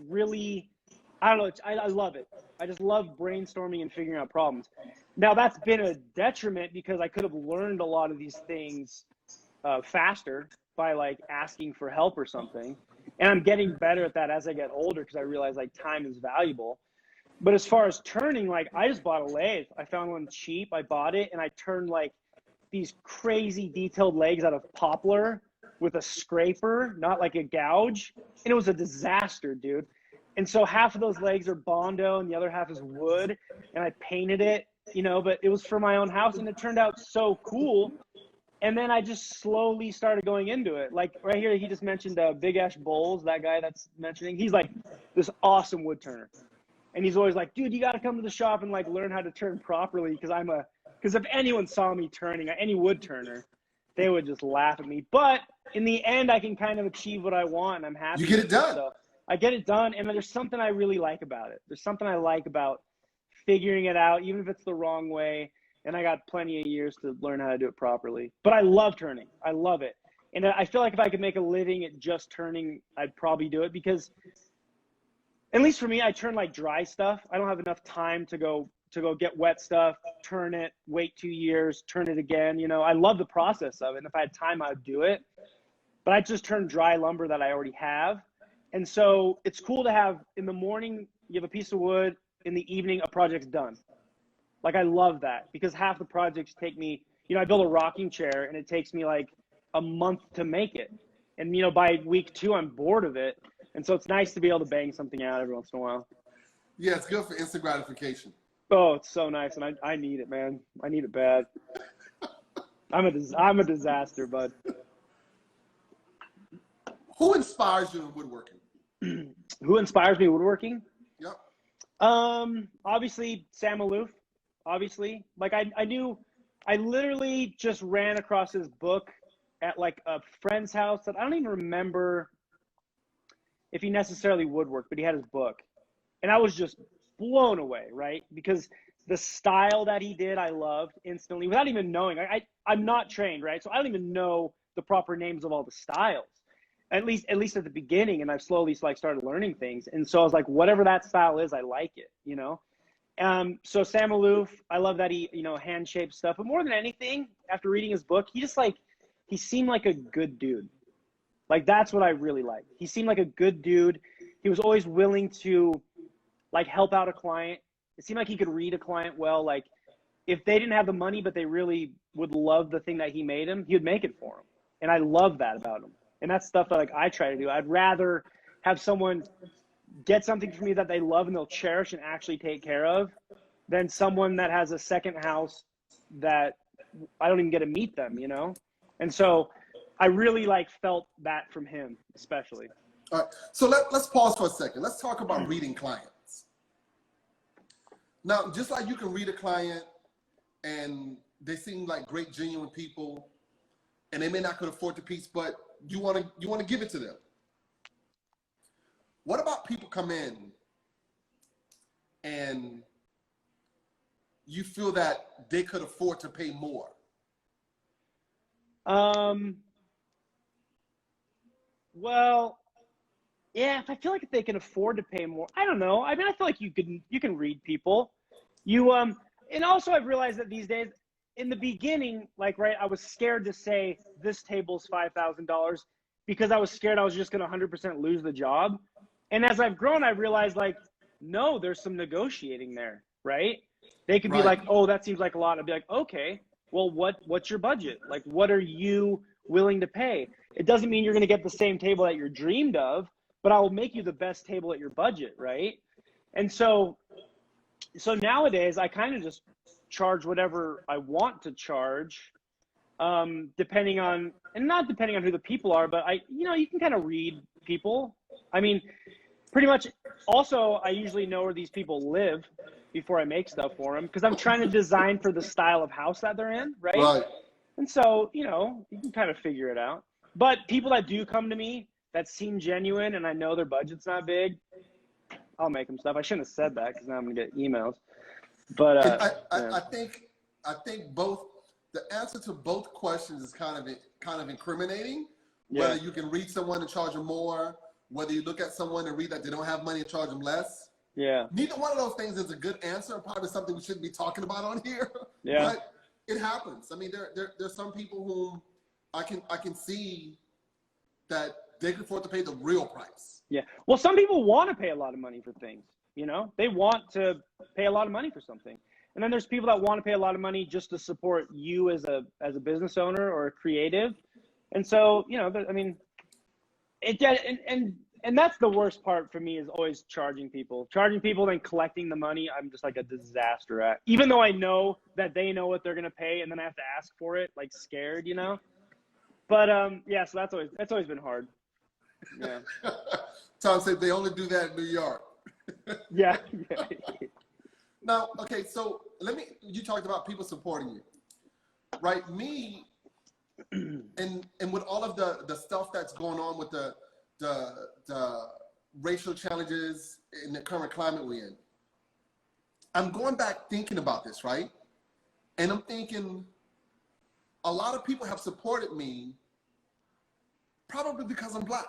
really, I don't know, I love it. I just love brainstorming and figuring out problems. Now that's been a detriment because I could have learned a lot of these things faster by like asking for help or something. And I'm getting better at that as I get older because I realize like time is valuable. But as far as turning, like I just bought a lathe. I found one cheap. I bought it and I turned like these crazy detailed legs out of poplar with a scraper, not like a gouge. And it was a disaster, dude. And so half of those legs are Bondo and the other half is wood. And I painted it, but it was for my own house and it turned out so cool. And then I just slowly started going into it. Like right here, he just mentioned Big Ash Bowles, that guy that's mentioning. He's like this awesome wood turner. And he's always like, dude, you got to come to the shop and like learn how to turn properly. Because if anyone saw me turning, any wood turner, they would just laugh at me. But in the end, I can kind of achieve what I want, and I'm happy. You get it done. So I get it done, and there's something I really like about it. There's something I like about figuring it out, even if it's the wrong way, and I got plenty of years to learn how to do it properly. But I love turning. I love it. And I feel like if I could make a living at just turning, I'd probably do it, because at least for me, I turn like dry stuff. I don't have enough time to go get wet stuff, turn it, wait 2 years, turn it again. You know, I love the process of it. And if I had time, I would do it. But I just turn dry lumber that I already have. And so it's cool to have, in the morning, you have a piece of wood, in the evening, a project's done. Like, I love that, because half the projects take me, you know, I build a rocking chair and it takes me like a month to make it. And, you know, by week 2, I'm bored of it. And so it's nice to be able to bang something out every once in a while. Yeah, it's good for instant gratification. Oh, it's so nice. And I need it, man. I need it bad. I'm a disaster, bud. Who inspires you in woodworking? Who inspires me in woodworking? Yep. Obviously Sam Aloof. Obviously, like I literally just ran across his book at like a friend's house that I don't even remember if he necessarily woodworked, but he had his book, and I was just blown away, right? Because the style that he did, I loved instantly without even knowing. I'm not trained, right? So I don't even know the proper names of all the styles, at least at the beginning. And I've slowly like started learning things. And so I was like, whatever that style is, I like it, you know? So Sam Aloof, I love that he, you know, hand shaped stuff, but more than anything, after reading his book, he seemed like a good dude. Like, that's what I really like. He seemed like a good dude. He was always willing to like help out a client. It seemed like he could read a client well. Like, if they didn't have the money, but they really would love the thing that he made him, he would make it for them. And I love that about him. And that's stuff that like I try to do. I'd rather have someone get something from me that they love and they'll cherish and actually take care of than someone that has a second house that I don't even get to meet them, you know? And so I really like felt that from him, especially. All right. So let's pause for a second. Let's talk about reading clients. Now, just like you can read a client and they seem like great, genuine people, and they may not could afford the piece, but you want to give it to them. What about people come in and you feel that they could afford to pay more? Well, yeah, if I feel like if they can afford to pay more, I don't know. I mean, I feel like you can read people. And also I've realized that these days, in the beginning, like, right, I was scared to say this table's $5,000 because I was scared I was just going to 100% lose the job. And as I've grown, I realized, like, no, there's some negotiating there, right? They could be like, oh, that seems like a lot. I'd be like, okay, well, what's your budget? Like, what are you willing to pay? It doesn't mean you're going to get the same table that you're dreamed of, but I will make you the best table at your budget, right? And so nowadays, I kind of just charge whatever I want to charge, depending on, and not depending on who the people are, but you can kind of read people. I mean, pretty much. Also, I usually know where these people live before I make stuff for them, because I'm trying to design for the style of house that they're in, right? Right. And so, you can kind of figure it out. But people that do come to me that seem genuine and I know their budget's not big, I'll make them stuff. I shouldn't have said that because now I'm gonna get emails. But I think both the answer to both questions is kind of incriminating. Yeah. Whether you can read someone and charge them more, whether you look at someone and read that they don't have money and charge them less. Yeah. Neither one of those things is a good answer. Probably something we shouldn't be talking about on here. Yeah. But it happens. I mean, there's some people whom I can see that they can afford to pay the real price. Yeah. Well, some people want to pay a lot of money for things. They want to pay a lot of money for something. And then there's people that want to pay a lot of money just to support you as a business owner or a creative. And so, I mean, and that's the worst part for me, is always charging people, then collecting the money. I'm just like a disaster at, even though I know that they know what they're going to pay, and then I have to ask for it, like scared, but yeah, so that's always been hard. Yeah. Tom said they only do that in New York. Yeah. Now, okay, so you talked about people supporting you, right? Me, and with all of the stuff that's going on with the racial challenges in the current climate we're in, I'm going back thinking about this, right? And I'm thinking, a lot of people have supported me probably because I'm Black.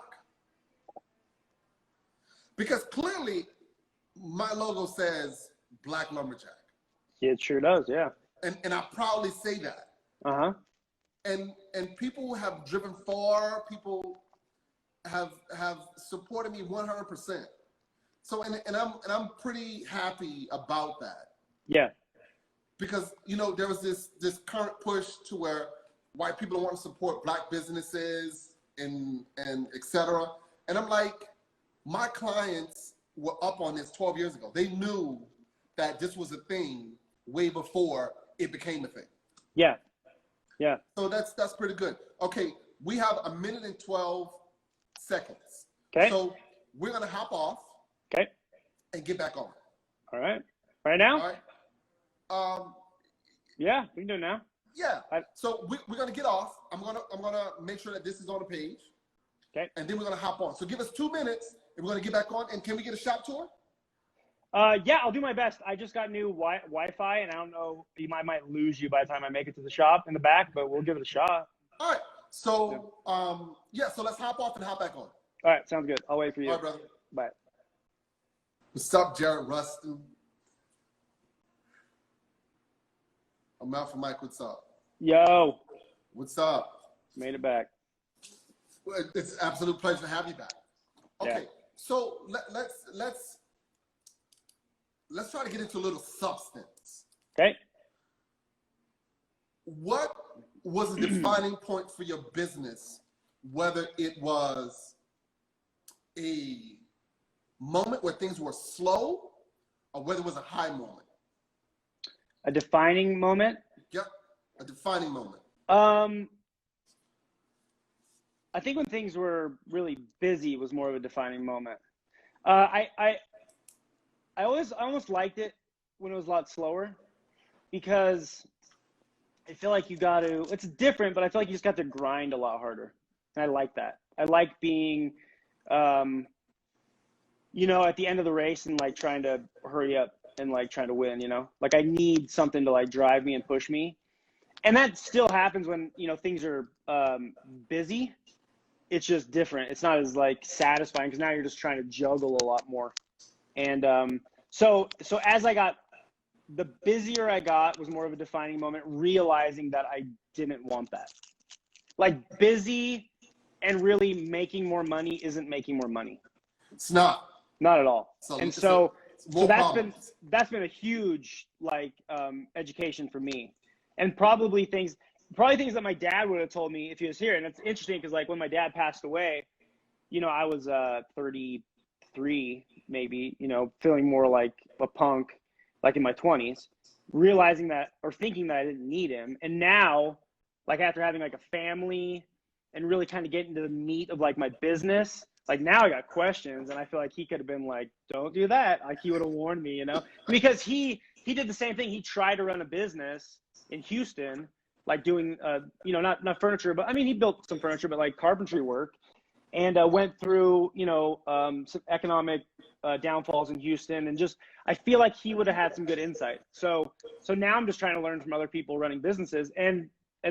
Because clearly my logo says Black Lumberjack. It sure does, yeah. And I proudly say that. Uh-huh. And people have driven far, people have supported me 100%. So and I'm pretty happy about that. Yeah. Because there was this current push to where white people don't want to support Black businesses and et cetera. And I'm like, my clients were up on this 12 years ago. They knew that this was a thing way before it became a thing. Yeah. Yeah. So that's pretty good. Okay, we have 1 minute and 12 seconds. Okay. So we're gonna hop off. Okay. And get back on. All right. Right now? All right. Yeah, we can do it now. Yeah. So we're gonna get off. I'm gonna make sure that this is on the page. Okay. And then we're gonna hop on. So give us 2 minutes, and we're gonna get back on. And can we get a shop tour? Yeah, I'll do my best. I just got new Wi-Fi, and I don't know. I might lose you by the time I make it to the shop in the back, but we'll give it a shot. All right. So so let's hop off and hop back on. All right, sounds good. I'll wait for you. All right, brother. Bye. What's up, Jared Rustin? I'm out for Mike. What's up? Yo. What's up? Made it back. It's an absolute pleasure to have you back. Okay, yeah. So let's try to get into a little substance. Okay. What was the defining point for your business, whether it was a moment where things were slow or whether it was a high moment? A defining moment? Yep, a defining moment. I think when things were really busy was more of a defining moment. I almost liked it when it was a lot slower, because I feel like it's different, but I feel like you just got to grind a lot harder. And I like that. I like being, at the end of the race and like trying to hurry up and like trying to win, like I need something to like drive me and push me. And that still happens when, things are busy. It's just different. It's not as like satisfying because now you're just trying to juggle a lot more. And so as the busier I got was more of a defining moment, realizing that I didn't want that. Like busy and really making more money isn't making more money. It's not. Not at all. So that's been a huge like education for me. And probably things that my dad would have told me if he was here. And it's interesting because like when my dad passed away, I was 33 maybe, feeling more like a punk, like in my 20s, realizing that or thinking that I didn't need him. And now, like after having like a family and really kind of getting to the meat of like my business, like now I got questions, and I feel like he could have been like, don't do that. Like he would have warned me, because he did the same thing. He tried to run a business in Houston, like doing, not furniture, but I mean, he built some furniture, but like carpentry work, and went through, some economic downfalls in Houston. And just, I feel like he would have had some good insight. So now I'm just trying to learn from other people running businesses. And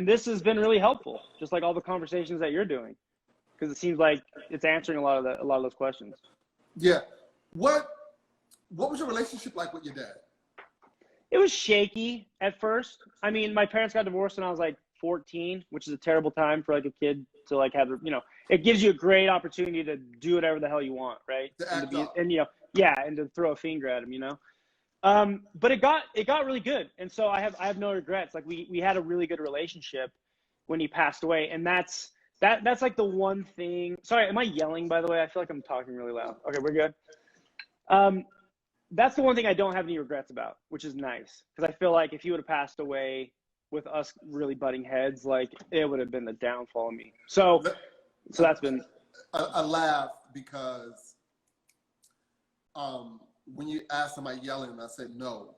this has been really helpful, just like all the conversations that you're doing, because it seems like it's answering a lot of those questions. Yeah. What was your relationship like with your dad? It was shaky at first. I mean, my parents got divorced when I was like 14, which is a terrible time for like a kid to like have, it gives you a great opportunity to do whatever the hell you want, right? And to throw a finger at him, but it got really good. And so I have no regrets. Like we had a really good relationship when he passed away. And that's like the one thing. Sorry, am I yelling, by the way? I feel like I'm talking really loud. Okay, we're good. That's the one thing I don't have any regrets about, which is nice. Because I feel like if he would have passed away with us really butting heads, like it would have been the downfall of me. So that's been. I laugh because when you asked, am I yelling? I said no.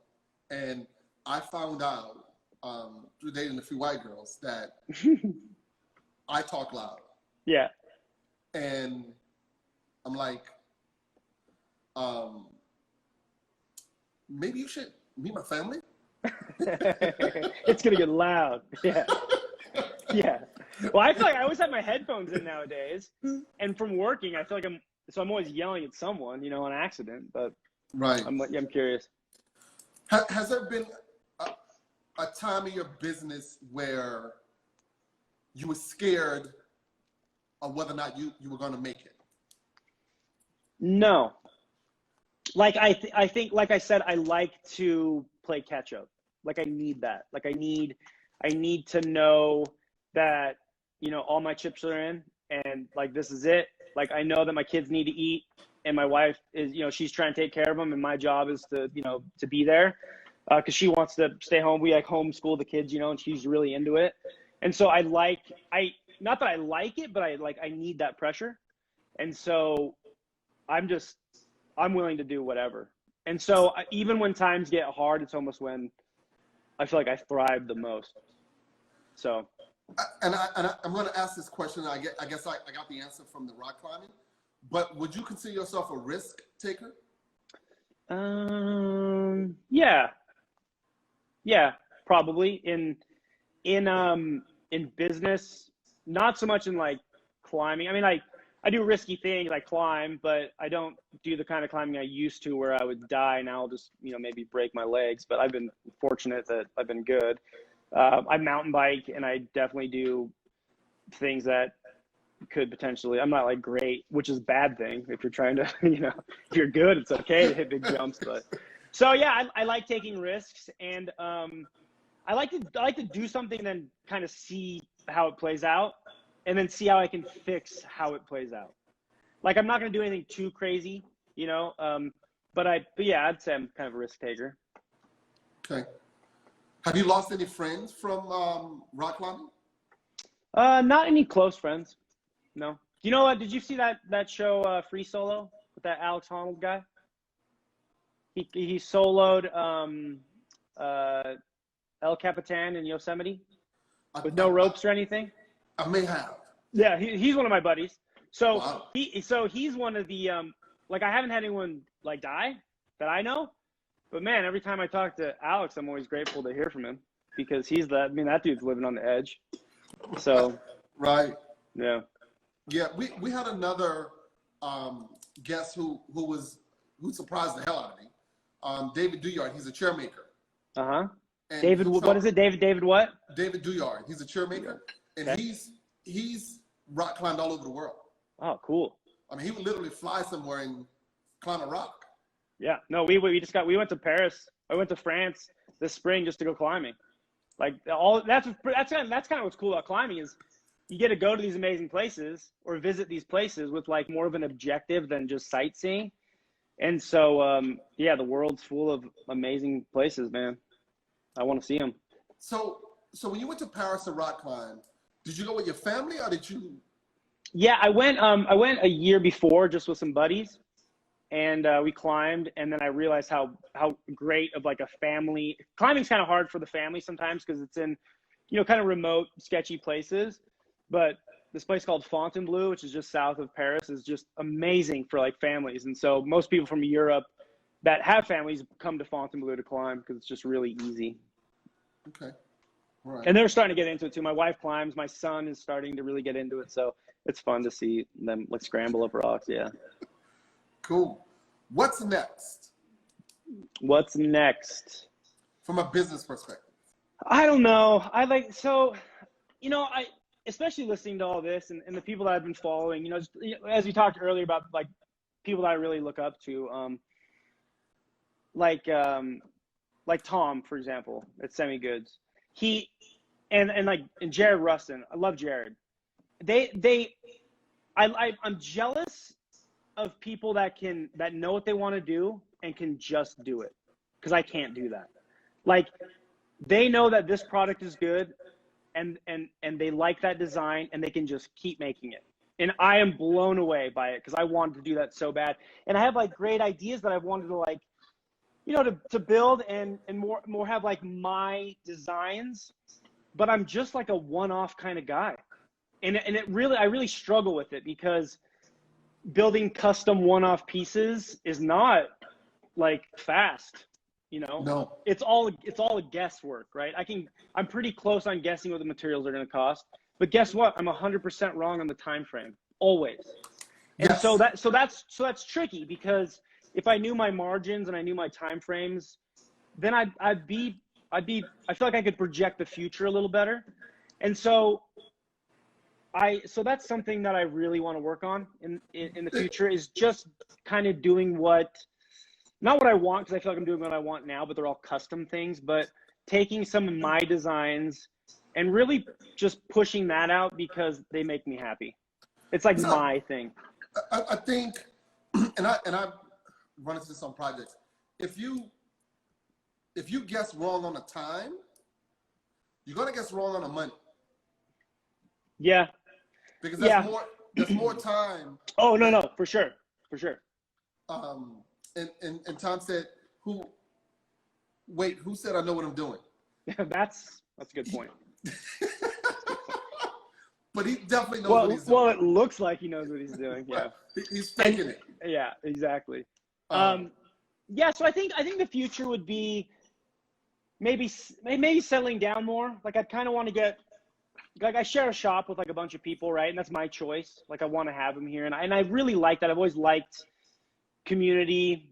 And I found out through dating a few white girls that I talk loud. Yeah. And I'm like, maybe you should meet my family. It's gonna get loud. Yeah. Yeah. Well, I feel like I always have my headphones in nowadays, and from working, I feel like I'm always yelling at someone, you know, on accident. But Right. I'm curious. Has there been a time in your business where you were scared of whether or not you were going to make it? No. Like I think, like I said, I like to play catch up. Like I need that. Like I need to know that, you know, all my chips are in, and like this is it. Like I know that my kids need to eat, and my wife is, you know, she's trying to take care of them, and my job is to, you know, to be there, because she wants to stay home. We like homeschool the kids, you know, and she's really into it. And so not that I like it, but I need that pressure. And so I'm willing to do whatever. And so even when times get hard, it's almost when I feel like I thrive the most. So. And I'm going to ask this question. I guess I got the answer from the rock climbing, but would you consider yourself a risk taker? Yeah, probably in business, not so much in like climbing. I mean, I do risky things. I climb, but I don't do the kind of climbing I used to where I would die. Now I'll just, you know, maybe break my legs, but I've been fortunate that I've been good. I mountain bike, and I definitely do things that could potentially, I'm not like great, which is a bad thing. If you're trying to, you know, if you're good, it's okay to hit big jumps. But so yeah, I like taking risks, and I like to do something and then kind of see how it plays out, and then see how I can fix how it plays out. Like I'm not going to do anything too crazy, you know, but yeah, I'd say I'm kind of a risk taker. Okay. Have you lost any friends from rock climbing? Not any close friends. No. You know what? Did you see that show Free Solo with that Alex Honnold guy? He soloed El Capitan in Yosemite with no ropes or anything. I may have. Yeah, he's one of my buddies. So wow. he's one of the like I haven't had anyone like die that I know. But man, every time I talk to Alex, I'm always grateful to hear from him, because that dude's living on the edge. So right. Yeah. Yeah, we had another guest who surprised the hell out of me. David Douillard, he's a chair maker. Uh-huh. David, what is it? David what? David Douillard. He's a chair maker. And okay. he's rock climbed all over the world. Oh, cool. I mean, he would literally fly somewhere and climb a rock. Yeah, no, we went to Paris. I went to France this spring just to go climbing. Like that's kind of what's cool about climbing is you get to go to these amazing places or visit these places with like more of an objective than just sightseeing. And so yeah, the world's full of amazing places, man. I want to see them. So when you went to Paris to rock climb, did you go with your family or did you? Yeah, I went a year before just with some buddies. And we climbed, and then I realized how great of like a family climbing's kind of hard for the family sometimes because it's in, you know, kind of remote, sketchy places. But this place called Fontainebleau, which is just south of Paris, is just amazing for like families. And so most people from Europe that have families come to Fontainebleau to climb because it's just really easy. Okay. All right. And they're starting to get into it too. My wife climbs. My son is starting to really get into it. So it's fun to see them like scramble up rocks. Yeah. Cool. What's next? What's next? From a business perspective. I don't know. You know, especially listening to all this and the people that I've been following, you know, just, as we talked earlier about like people that I really look up to, like Tom, for example, at Semi Goods. He and Jared Rustin. I love Jared. I'm jealous of people that know what they want to do and can just do it, because I can't do that. Like they know that this product is good and they like that design and they can just keep making it. And I am blown away by it because I wanted to do that so bad. And I have like great ideas that I've wanted to like, you know, to build and more have like my designs, but I'm just like a one-off kind of guy. And I really struggle with it because building custom one-off pieces is not like fast. You know, No. it's all a guesswork, right? I'm pretty close on guessing what the materials are going to cost, but guess what? I'm 100% wrong on the time frame, always. And Yes. so that's tricky, because if I knew my margins and I knew my time frames, then I feel like I could project the future a little better. And so that's something that I really want to work on in the future, is just kind of doing not what I want, because I feel like I'm doing what I want now, but they're all custom things, but taking some of my designs and really just pushing that out because they make me happy. It's like my thing. I think, and I've run into this on projects. If you guess wrong on the time, you're gonna guess wrong on the money. Yeah. Because there's more time. Oh no, for sure. And Tom said, who said I know what I'm doing? That's a good point. But he definitely knows what he's doing. Well, it looks like he knows what he's doing. Yeah. He's faking it. Yeah, exactly. Yeah, so I think the future would be maybe settling down more. Like, I kind of want to get, like, I share a shop with like a bunch of people, right? And that's my choice. Like, I want to have them here, and I really like that. I've always liked community.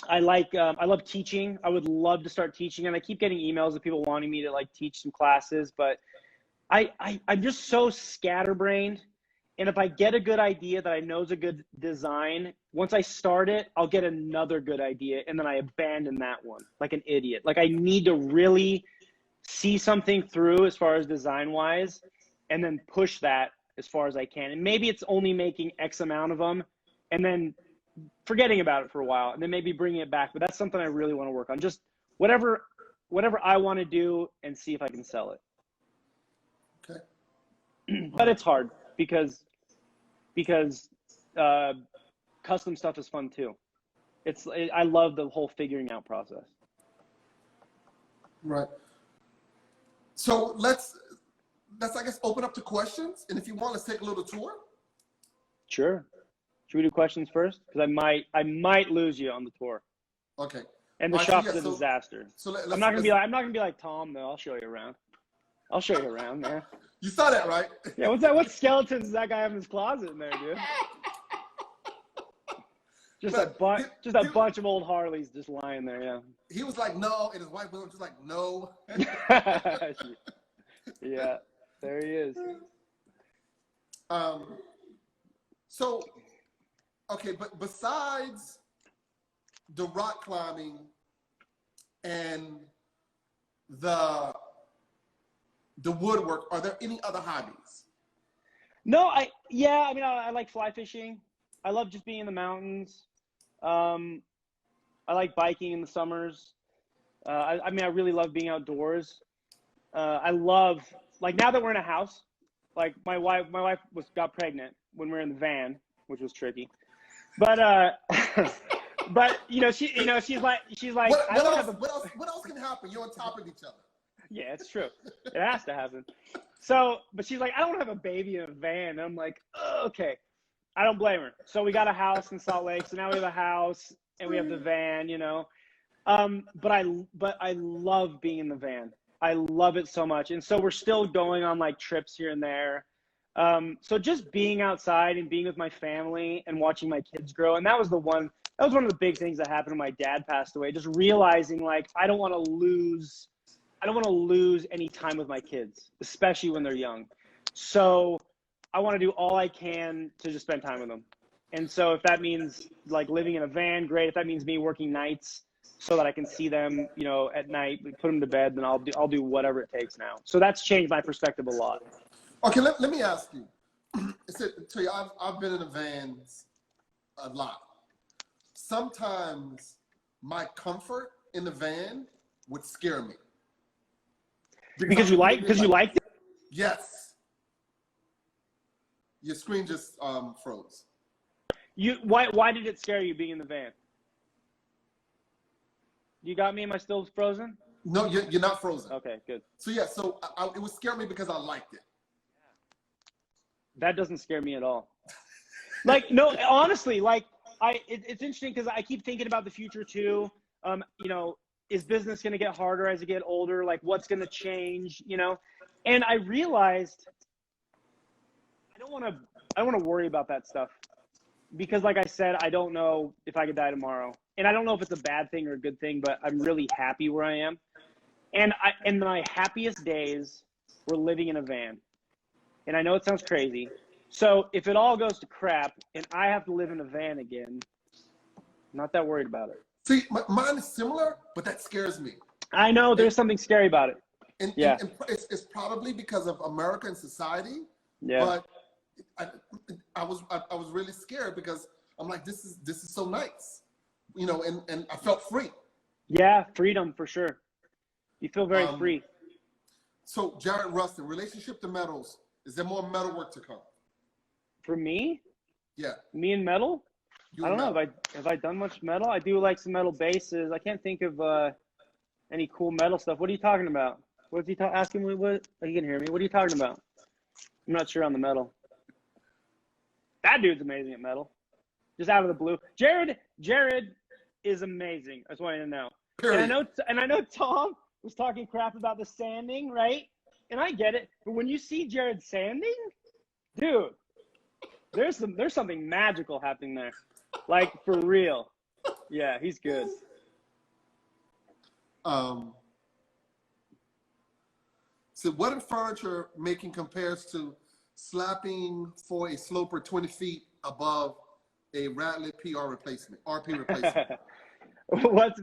I love teaching. I would love to start teaching, and I keep getting emails of people wanting me to like teach some classes, but I'm just so scatterbrained. And if I get a good idea that I know is a good design, once I start it, I'll get another good idea, and then I abandon that one like an idiot. Like, I need to really see something through as far as design wise, and then push that as far as I can. And maybe it's only making X amount of them and then forgetting about it for a while, and then maybe bringing it back. But that's something I really want to work on. Just whatever I want to do, and see if I can sell it. Okay. But it's hard because custom stuff is fun too. I love the whole figuring out process. Right. So let's I guess open up to questions, and if you want, let's take a little tour. Sure. Should we do questions first? Because I might lose you on the tour. Okay. And the shop's a disaster. So I'm not gonna be like Tom though. I'll show you around. I'll show you around, man. You saw that, right? Yeah. What skeletons does that guy have in his closet in there, dude? Just a bunch of old Harleys just lying there. Yeah. He was like, no, and his wife was just like, no. Yeah, there he is. So, okay, but besides the rock climbing and the woodwork, are there any other hobbies? No, I like fly fishing. I love just being in the mountains. I like biking in the summers. I really love being outdoors. I love, like, now that we're in a house, like my wife got pregnant when we were in the van, which was tricky. But but she's like what else can happen? You're on top of each other. Yeah, it's true. It has to happen. So, but she's like, I don't want to have a baby in a van. And I'm like, oh, okay. I don't blame her. So we got a house in Salt Lake. So now we have a house and we have the van, But I love being in the van. I love it so much. And so we're still going on like trips here and there. So just being outside and being with my family and watching my kids grow. And that was one of the big things that happened when my dad passed away. Just realizing, like, I don't want to lose any time with my kids, especially when they're young. So I want to do all I can to just spend time with them. And so if that means like living in a van, great. If that means me working nights so that I can see them, at night, put them to bed, then I'll do whatever it takes now. So that's changed my perspective a lot. Okay, let me ask you. I've been in the vans a lot. Sometimes my comfort in the van would scare me. Because you liked it? Yes. Your screen just froze. Why did it scare you being in the van? You got me? Am I still frozen? No, you're not frozen. Okay, good. So yeah, it would scare me because I liked it. That doesn't scare me at all. Like, no, honestly, like it's interesting because I keep thinking about the future too. is business going to get harder as you get older? Like, what's going to change, you know? And I realized I don't want to worry about that stuff, because like I said, I don't know if I could die tomorrow, and I don't know if it's a bad thing or a good thing, but I'm really happy where I am. And in my happiest days were living in a van. And I know it sounds crazy. So if it all goes to crap and I have to live in a van again, I'm not that worried about it. See, mine is similar, but that scares me. I know there's something scary about it. And it's probably because of America and society. Yeah. But I was really scared, because I'm like, this is so nice, you know, and I felt free. Yeah, freedom for sure. You feel very free. So Jared Rustin, relationship to metals, is there more metal work to come? For me? Yeah. Me and metal? I don't know. Have I done much metal? I do like some metal bases. I can't think of any cool metal stuff. What are you talking about? What's he asking me? What? Oh, you can hear me. What are you talking about? I'm not sure on the metal. That dude's amazing at metal. Just out of the blue. Jared is amazing. I just want you to know. Period. And I know Tom was talking crap about the sanding, right? And I get it. But when you see Jared sanding, dude, there's something magical happening there. Like, for real. Yeah, he's good. So what in furniture making compares to slapping for a sloper 20 feet above a Radley RP replacement? What's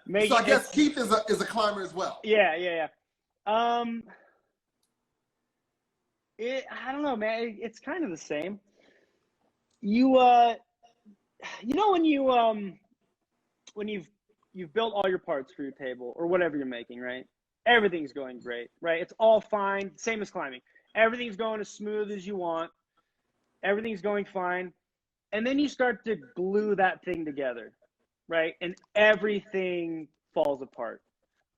making? So I guess Keith is a climber as well. Yeah. I don't know, man. It's kind of the same. You know, when you've built all your parts for your table or whatever you're making, right? Everything's going great, right? It's all fine. Same as climbing. Everything's going as smooth as you want. Everything's going fine. And then you start to glue that thing together, right? And everything falls apart.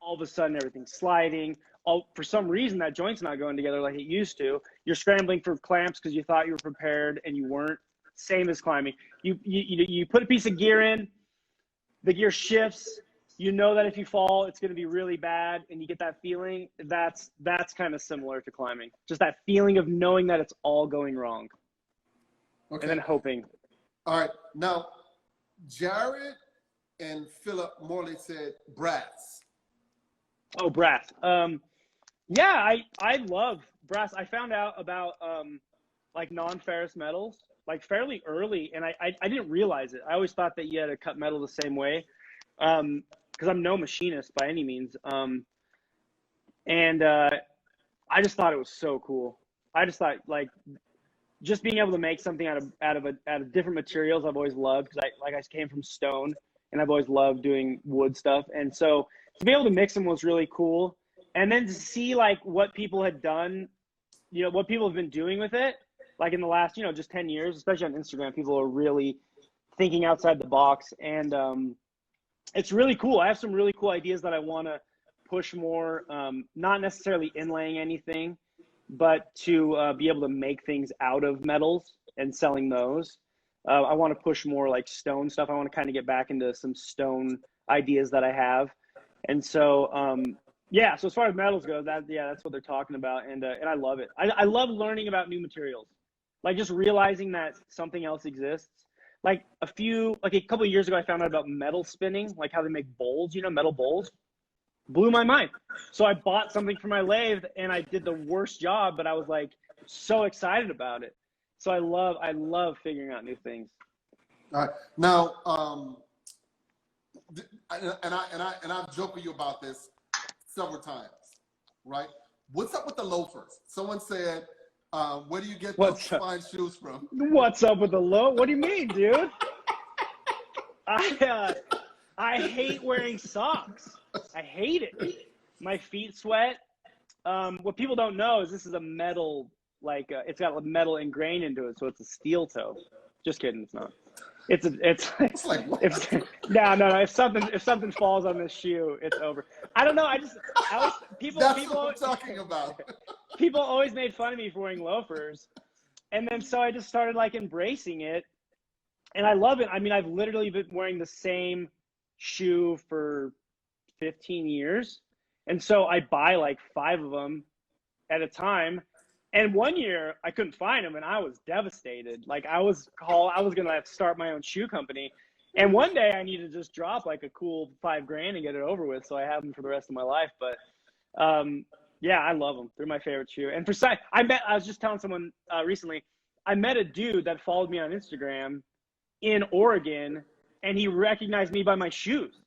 All of a sudden, everything's sliding. For some reason, that joint's not going together like it used to. You're scrambling for clamps because you thought you were prepared and you weren't. Same as climbing. You put a piece of gear in, the gear shifts. You know that if you fall, it's going to be really bad, and you get that feeling. That's kind of similar to climbing. Just that feeling of knowing that it's all going wrong. Okay. And then hoping. All right. Now, Jared and Philip Morley said brass. Oh, brass. Yeah, I love brass. I found out about like non-ferrous metals like fairly early, and I didn't realize it. I always thought that you had to cut metal the same way, because I'm no machinist by any means. And I just thought it was so cool. I just thought, like, just being able to make something out of different materials I've always loved, because I came from stone, and I've always loved doing wood stuff. And so to be able to mix them was really cool. And then to see like what people had done, you know, what people have been doing with it, like in the last, you know, just 10 years, especially on Instagram, people are really thinking outside the box. And it's really cool. I have some really cool ideas that I want to push more, not necessarily inlaying anything, but to be able to make things out of metals and selling those. I want to push more like stone stuff. I want to kind of get back into some stone ideas that I have. And so, yeah, so as far as metals go, that's what they're talking about. And I love it. I love learning about new materials, like just realizing that something else exists. Like a couple of years ago, I found out about metal spinning, like how they make bowls, you know, metal bowls. Blew my mind. So I bought something for my lathe and I did the worst job, but I was like so excited about it. So I love figuring out new things. All right. Now, I've joked with you about this several times, right? What's up with the loafers? Someone said, where do you get those fine shoes from? What's up with the low? What do you mean, dude? I hate wearing socks. I hate it. My feet sweat. What people don't know is this is a metal, like it's got a metal ingrained into it, so it's a steel toe. Just kidding, it's not. It's like no. If something falls on this shoe, it's over. I don't know. People what I'm talking about. People always made fun of me for wearing loafers, and then so I just started like embracing it, and I love it. I mean, I've literally been wearing the same shoe for 15 years. And so I buy like 5 of them at a time. And one year I couldn't find them and I was devastated. Like I was going to have to start my own shoe company. And one day I need to just drop like a cool $5,000 and get it over with. So I have them for the rest of my life. But yeah, I love them. They're my favorite shoe. And I was just telling someone recently, I met a dude that followed me on Instagram in Oregon and he recognized me by my shoes.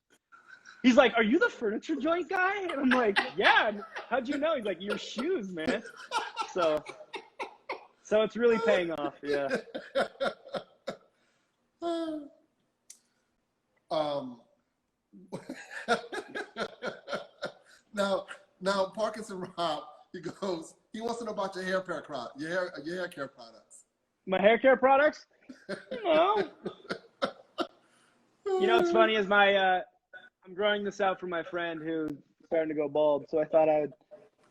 He's like, "Are you the furniture joint guy?" And I'm like, "Yeah." How'd you know? He's like, "Your shoes, man." So it's really paying off. Yeah. Now, Parkinson Rob, he wants to know about your hair care products. My hair care products? No. You know what's funny is I'm growing this out for my friend who's starting to go bald, so I thought I would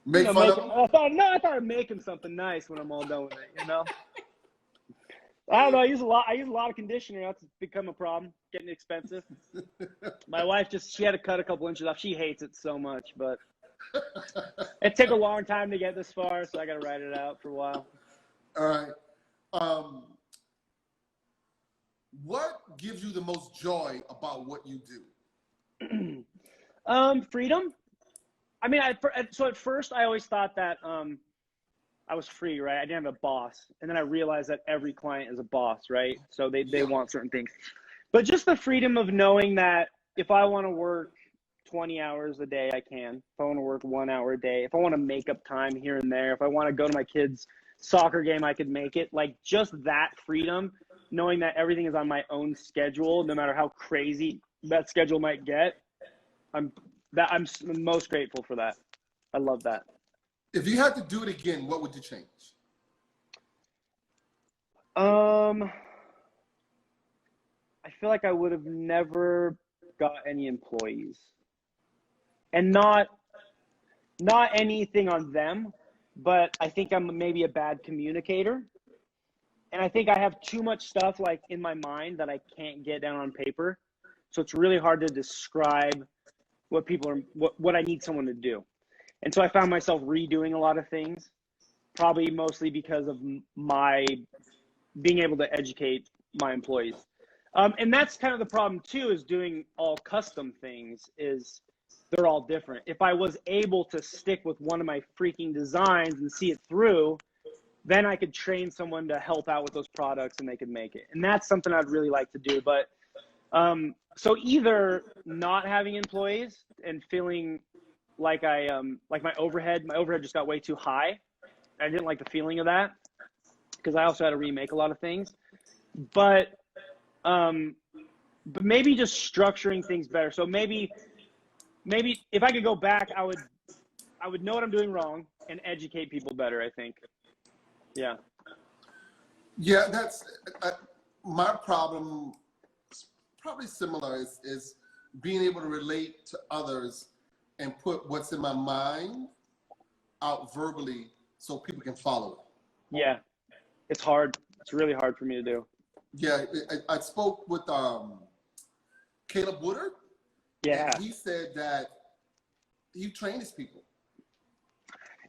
make fun of him. I thought I'd make him something nice when I'm all done with it. I don't know. I use a lot of conditioner. That's become a problem. Getting expensive. My wife she had to cut a couple inches off. She hates it so much, but it took a long time to get this far, so I got to ride it out for a while. All right. What gives you the most joy about what you do? Freedom. I mean, so at first I always thought that I was free, right? I didn't have a boss. And then I realized that every client is a boss, right? So they want certain things. But just the freedom of knowing that if I want to work 20 hours a day, I can. If I want to work 1 hour a day, if I want to make up time here and there, if I want to go to my kid's soccer game, I could make it. Like just that freedom, knowing that everything is on my own schedule, no matter how crazy that schedule might get. I'm most grateful for that. I love that. If you had to do it again, what would you change? I feel like I would have never got any employees. And not anything on them, but I think I'm maybe a bad communicator. And I think I have too much stuff like in my mind that I can't get down on paper. So it's really hard to describe what I need someone to do. And so I found myself redoing a lot of things, probably mostly because of my being able to educate my employees. And that's kind of the problem too, is doing all custom things is they're all different. If I was able to stick with one of my freaking designs and see it through, then I could train someone to help out with those products and they could make it. And that's something I'd really like to do. But so either not having employees and feeling like like my overhead just got way too high. I didn't like the feeling of that because I also had to remake a lot of things. But maybe just structuring things better. So maybe if I could go back, I would know what I'm doing wrong and educate people better, I think. Yeah. Yeah, that's my problem. Probably similar is being able to relate to others and put what's in my mind out verbally so people can follow it. Yeah, it's hard. It's really hard for me to do. Yeah, I spoke with Caleb Woodard. Yeah. And he said that he trains people.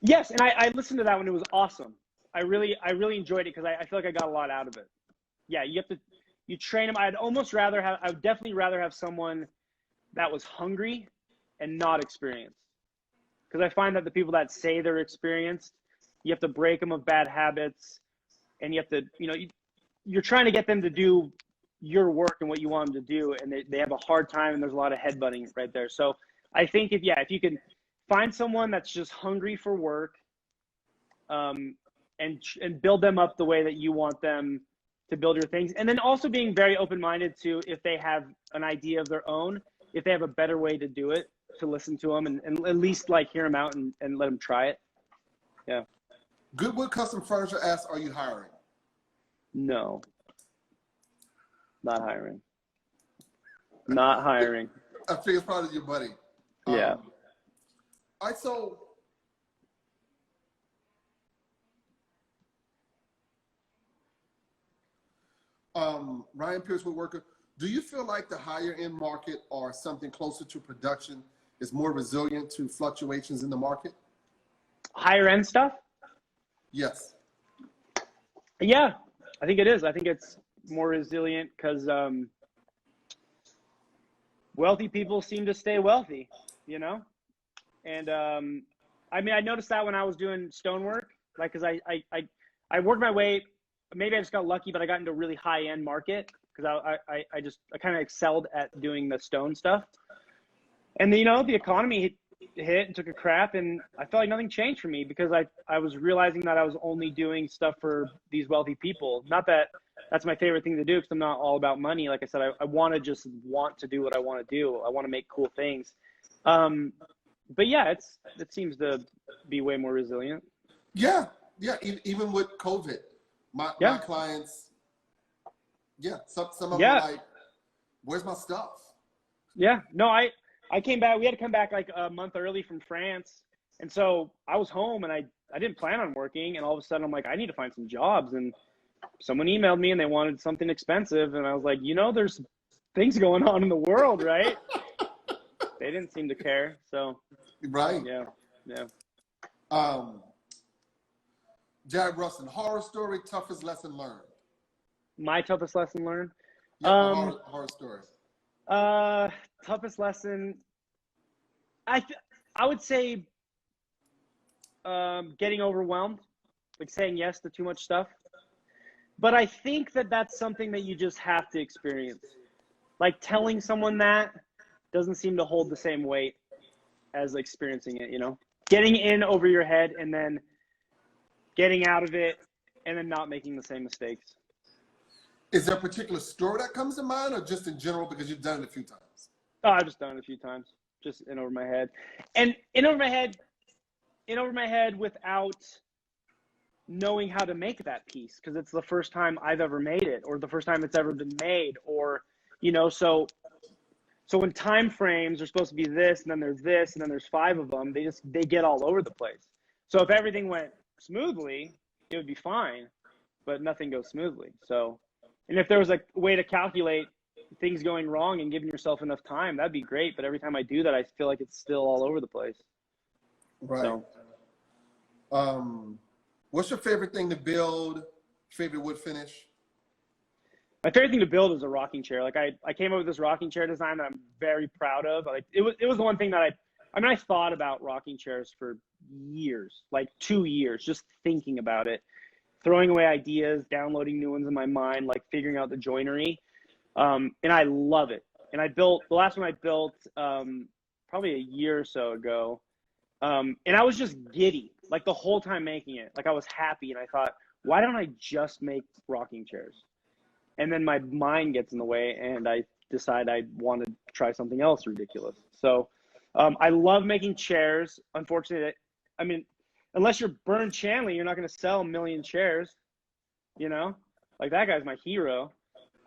Yes, and I listened to that one. It was awesome. I really enjoyed it because I feel like I got a lot out of it. Yeah, you train them. I would definitely rather have someone that was hungry and not experienced. Because I find that the people that say they're experienced, you have to break them of bad habits, and you have to, you're trying to get them to do your work and what you want them to do, and they have a hard time, and there's a lot of headbutting right there. So I think if you can find someone that's just hungry for work, and build them up the way that you want them to build your things, and then also being very open-minded to if they have an idea of their own, if they have a better way to do it, to listen to them and at least like hear them out and let them try it. Yeah. Goodwood Custom Furniture asks, are you hiring? No. Not hiring. Not hiring. I figure it's probably your buddy. Yeah. All right, so Ryan Pierce, Woodworker, do you feel like the higher end market or something closer to production is more resilient to fluctuations in the market? Higher end stuff? Yes. Yeah, I think it is. I think it's more resilient because wealthy people seem to stay wealthy, you know? And I mean, I noticed that when I was doing stonework, like, because I worked my way, maybe I just got lucky, but I got into a really high end market because I kind of excelled at doing the stone stuff. And you know, the economy hit and took a crap, and I felt like nothing changed for me because I was realizing that I was only doing stuff for these wealthy people. Not that that's my favorite thing to do, because I'm not all about money. Like I said, I want to do what I want to do. I want to make cool things. But yeah, it seems to be way more resilient. Yeah. Even with COVID, my clients, some of them are like, "Where's my stuff?" Yeah, no, I came back. We had to come back like a month early from France, and so I was home, and I didn't plan on working, and all of a sudden I'm like, I need to find some jobs, and someone emailed me and they wanted something expensive, and I was like, you know, there's things going on in the world, right? They didn't seem to care, so right. Yeah. Jared Rustin, horror story, toughest lesson learned. My toughest lesson learned? Yeah, horror story. Toughest lesson, I would say getting overwhelmed, like saying yes to too much stuff. But I think that that's something that you just have to experience. Like telling someone that doesn't seem to hold the same weight as experiencing it, you know? Getting in over your head and then getting out of it and then not making the same mistakes. Is there a particular story that comes to mind, or just in general because you've done it a few times? Oh, I've just done it a few times, just in over my head. And in over my head without knowing how to make that piece, because it's the first time I've ever made it, or the first time it's ever been made, or, you know, so when time frames are supposed to be this, and then there's this, and then there's 5 of them, they get all over the place. So if everything went smoothly, it would be fine, but nothing goes smoothly. So, and if there was a way to calculate things going wrong and giving yourself enough time, that'd be great. But every time I do that, I feel like it's still all over the place. Right. So. What's your favorite thing to build? Favorite wood finish? My favorite thing to build is a rocking chair. Like I came up with this rocking chair design that I'm very proud of. Like it was the one thing that I thought about rocking chairs for years, like 2 years, just thinking about it, throwing away ideas, downloading new ones in my mind, like figuring out the joinery. And I love it. And the last one I built probably a year or so ago. And I was just giddy, like the whole time making it. Like I was happy, and I thought, why don't I just make rocking chairs? And then my mind gets in the way, and I decide I want to try something else ridiculous. So I love making chairs. Unfortunately, I mean, unless you're Bern Chanley, you're not going to sell a million chairs, you know? Like that guy's my hero.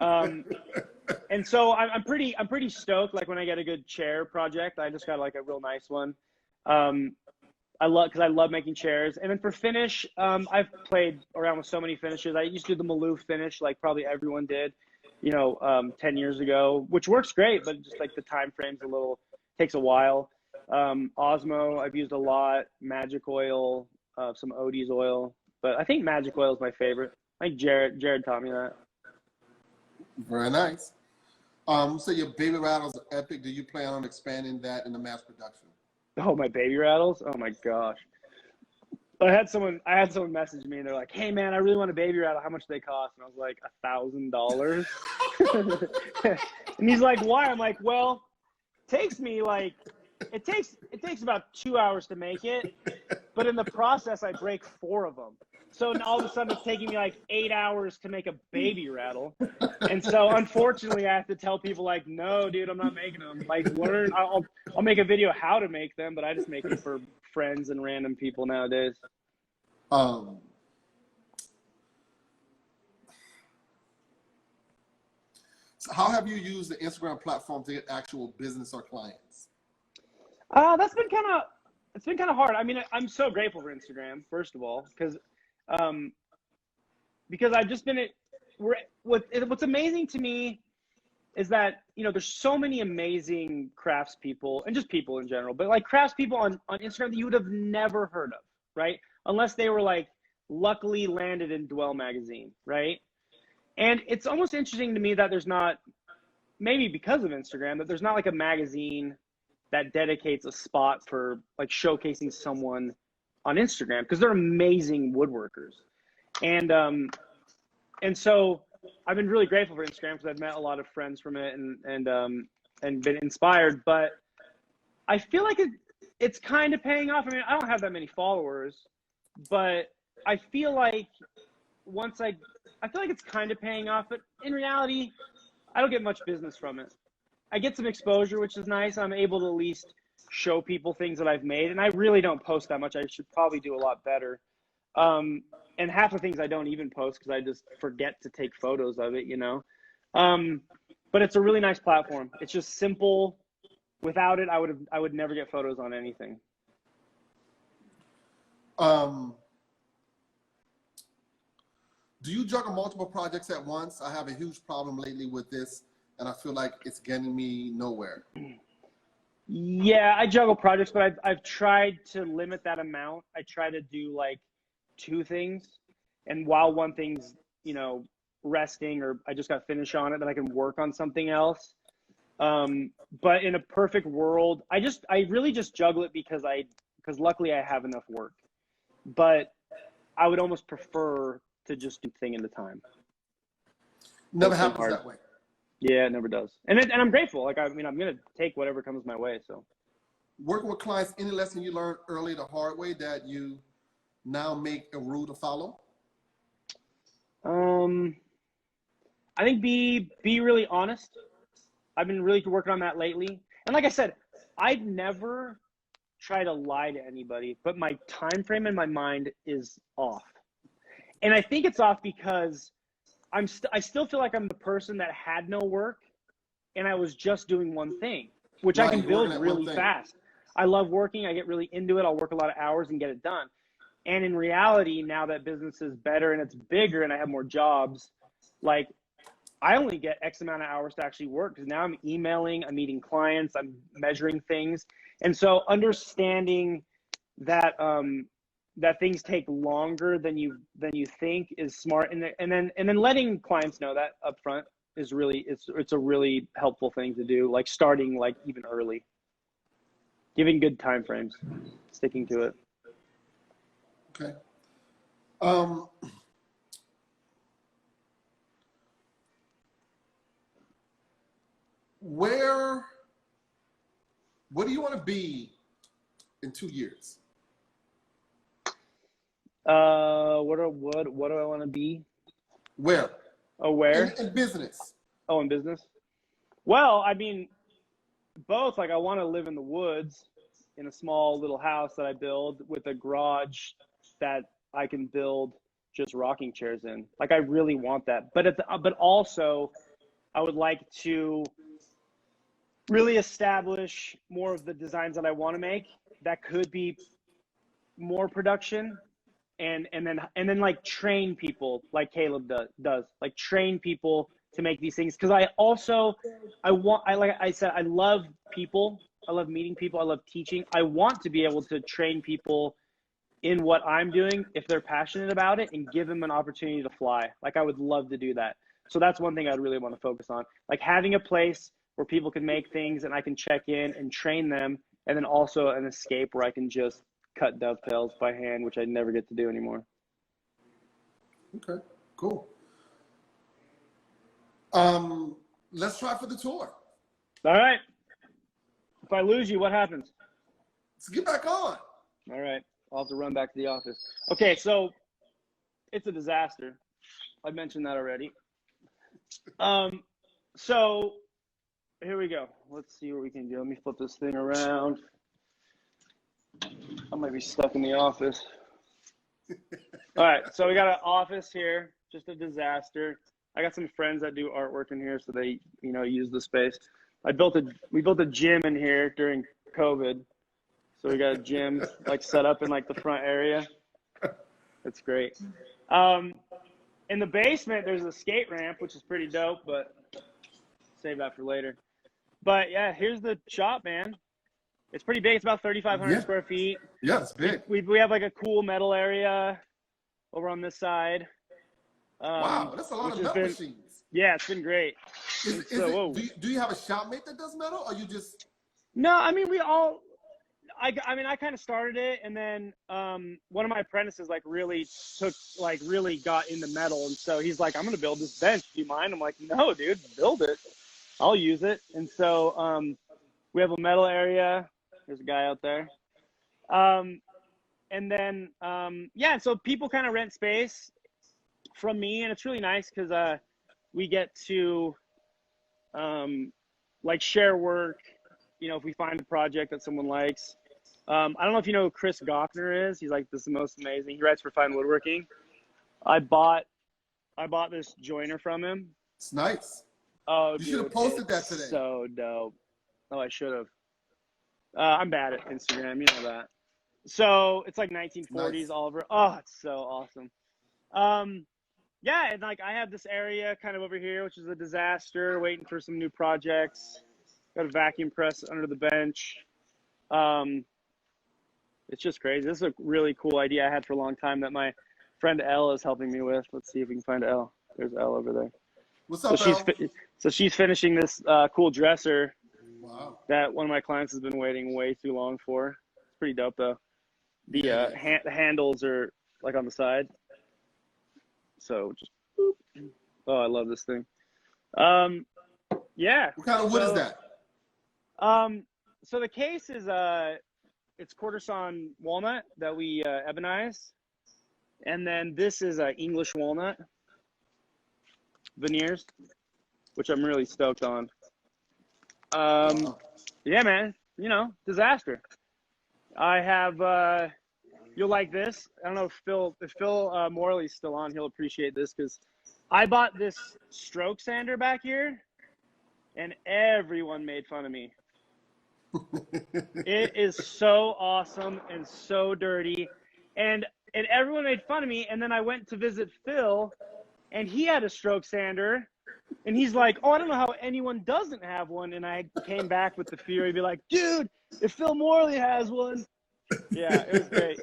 And so I'm pretty stoked. Like when I get a good chair project, I just got like a real nice one. I love making chairs. And then for finish, I've played around with so many finishes. I used to do the Maloof finish, like probably everyone did, you know, 10 years ago, which works great, but just like the time frame's takes a while. Osmo, I've used a lot. Magic oil, some Odie's oil, but I think magic oil is my favorite. I think Jared taught me that. Very nice. So your baby rattles are epic. Do you plan on expanding that into mass production? Oh, my baby rattles? Oh my gosh. I had someone message me, and they're like, "Hey man, I really want a baby rattle. How much do they cost?" And I was like, $1,000. And he's like, "Why?" I'm like, "Well, it takes about 2 hours to make it, but in the process I break 4 of them. So now all of a sudden it's taking me like 8 hours to make a baby rattle." And so unfortunately I have to tell people like, "No, dude, I'm not making them. Like learn, I'll make a video how to make them, but I just make them for friends and random people nowadays." So how have you used the Instagram platform to get actual business or clients? It's been kind of hard. I mean, I'm so grateful for Instagram, first of all, because I've just been what's amazing to me is that, you know, there's so many amazing craftspeople and just people in general, but like craftspeople on Instagram that you would have never heard of, right? Unless they were like luckily landed in Dwell magazine, right? And it's almost interesting to me that there's not, maybe because of Instagram, that there's not like a magazine that dedicates a spot for like showcasing someone on Instagram, because they're amazing woodworkers. And so I've been really grateful for Instagram because I've met a lot of friends from it and been inspired. But I feel like it's kind of paying off. I mean, I don't have that many followers, but I feel like I feel like it's kind of paying off. But in reality, I don't get much business from it. I get some exposure, which is nice. I'm able to at least show people things that I've made, and I really don't post that much. I should probably do a lot better. And half the things I don't even post because I just forget to take photos of it, you know. But it's a really nice platform. It's just simple. Without it, I would never get photos on anything. Do you juggle multiple projects at once? I have a huge problem lately with this, and I feel like it's getting me nowhere. Yeah, I juggle projects, but I've tried to limit that amount. I try to do like 2 things, and while one thing's, you know, resting or I just got finished on it, then I can work on something else. But in a perfect world, I really just juggle it because luckily I have enough work. But I would almost prefer to just do thing at a time. Never happens that way. Yeah, it never does. And I'm grateful. Like, I mean, I'm going to take whatever comes my way. So working with clients, any lesson you learned early the hard way that you now make a rule to follow? I think be really honest. I've been really working on that lately. And like I said, I'd never try to lie to anybody, but my time frame in my mind is off. And I think it's off because I still feel like I'm the person that had no work and I was just doing one thing, which I can build really fast. I love working. I get really into it. I'll work a lot of hours and get it done. And in reality, now that business is better and it's bigger and I have more jobs, like I only get X amount of hours to actually work because now I'm emailing, I'm meeting clients, I'm measuring things. And so understanding that that things take longer than you think is smart, and then letting clients know that up front is really it's a really helpful thing to do, like starting like even early, giving good time frames, sticking to it. Okay. What do you want to be in 2 years? What do I want to be? Where? Oh, where? In business. Oh, in business? Well, I mean, both. Like, I want to live in the woods in a small little house that I build with a garage that I can build just rocking chairs in. Like, I really want that. But also, I would like to really establish more of the designs that I want to make that could be more production, and then like train people like Caleb does, like train people to make these things. Because like I said, I love people. I love meeting people. I love teaching. I want to be able to train people in what I'm doing if they're passionate about it and give them an opportunity to fly. Like I would love to do that. So that's one thing I'd really want to focus on. Like having a place where people can make things and I can check in and train them, and then also an escape where I can just cut dovetails by hand, which I never get to do anymore. Okay, cool. Let's try for the tour. All right. If I lose you, what happens? Let's get back on. All right. I'll have to run back to the office. Okay, so it's a disaster. I mentioned that already. So here we go. Let's see what we can do. Let me flip this thing around. I might be stuck in the office. All right, so we got an office here, just a disaster. I got some friends that do artwork in here, so they, you know, use the space. We built a gym in here during COVID. So we got a gym like set up in like the front area. It's great. In the basement, there's a skate ramp, which is pretty dope, but save that for later. But yeah, here's the shop, man. It's pretty big. It's about 3,500 square feet. Yeah, it's big. We have like a cool metal area over on this side. Wow, that's a lot of metal machines. Yeah, it's been great. Do you have a shopmate that does metal, or you just? No, I mean I kind of started it, and then one of my apprentices really got into metal, and so he's like, I'm gonna build this bench. Do you mind? I'm like, no, dude, build it. I'll use it. And so we have a metal area. There's a guy out there. And then so people kind of rent space from me, and it's really nice because we get to share work. If we find a project that someone likes. I don't know if you know who Chris Gochner is. He's like, this is the most amazing. He writes for Fine Woodworking. I bought this joiner from him. It's nice. Oh, you should have posted that today. So dope. Oh, I should have. I'm bad at Instagram, you know that. So it's like 1940s nice. All over. Oh, it's so awesome. Yeah, and I have this area kind of over here, which is a disaster, waiting for some new projects. Got a vacuum press under the bench. It's just crazy. This is a really cool idea I had for a long time that my friend Elle is helping me with. Let's see if we can find Elle. There's Elle over there. What's up, Elle? So she's finishing this cool dresser. Wow. That one of my clients has been waiting way too long for. It's pretty dope though. The handles are on the side. So just boop. Oh, I love this thing. Yeah. What kind of wood is that? So the case is it's quarter sawn walnut that we ebonize, and then this is English walnut veneers, which I'm really stoked on. Yeah, man, disaster. I have you'll like this. I don't know if Phil Morley's still on. He'll appreciate this because I bought this stroke sander back here, and everyone made fun of me. It is so awesome and so dirty, and everyone made fun of me. And then I went to visit Phil, and he had a stroke sander, and he's like, "Oh, I don't know how anyone doesn't have one." And I came back with the fury, be like, "Dude, if Phil Morley has one." Yeah, it was great.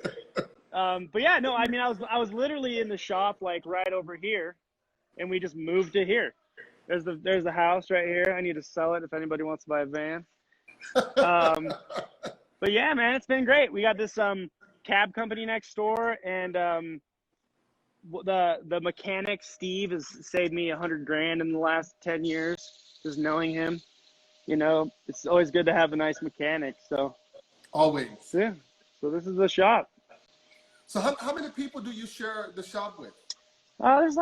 But yeah, no, I mean, I was literally in the shop right over here, and we just moved to here. There's the house right here. I need to sell it if anybody wants to buy a van. But yeah, man, it's been great. We got this cab company next door, and the mechanic Steve has saved me $100,000 in the last 10 years. Just knowing him, it's always good to have a nice mechanic. So always, yeah. So this is the shop. So how many people do you share the shop with? There's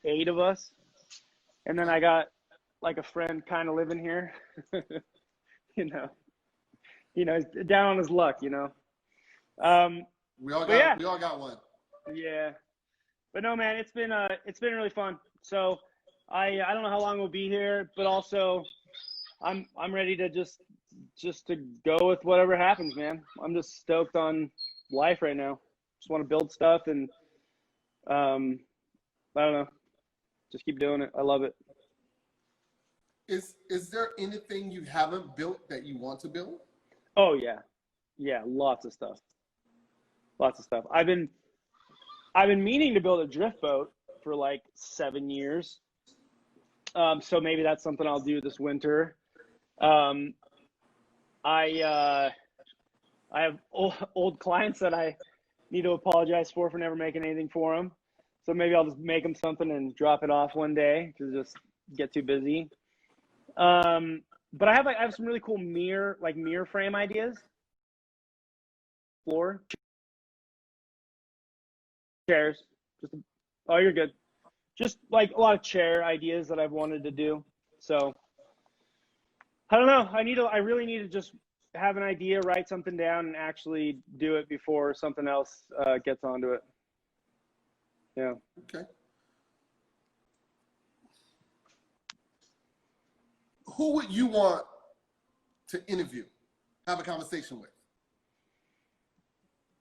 8 of us, and then I got a friend kind of living here. He's down on his luck, We all got one. Yeah. But no, man, it's been really fun. So I don't know how long we'll be here, but also I'm ready to just to go with whatever happens, man. I'm just stoked on life right now. Just want to build stuff, and I don't know. Just keep doing it. I love it. Is there anything you haven't built that you want to build? Oh yeah. Yeah, lots of stuff. I've been meaning to build a drift boat for 7 years. So maybe that's something I'll do this winter. I have old clients that I need to apologize for never making anything for them. So maybe I'll just make them something and drop it off one day to just get too busy. But I have some really cool mirror frame ideas. Floor chairs. Oh, you're good. Just a lot of chair ideas that I've wanted to do. So I don't know. I really need to just have an idea, write something down, and actually do it before something else gets onto it. Yeah. Okay. Who would you want to interview, have a conversation with?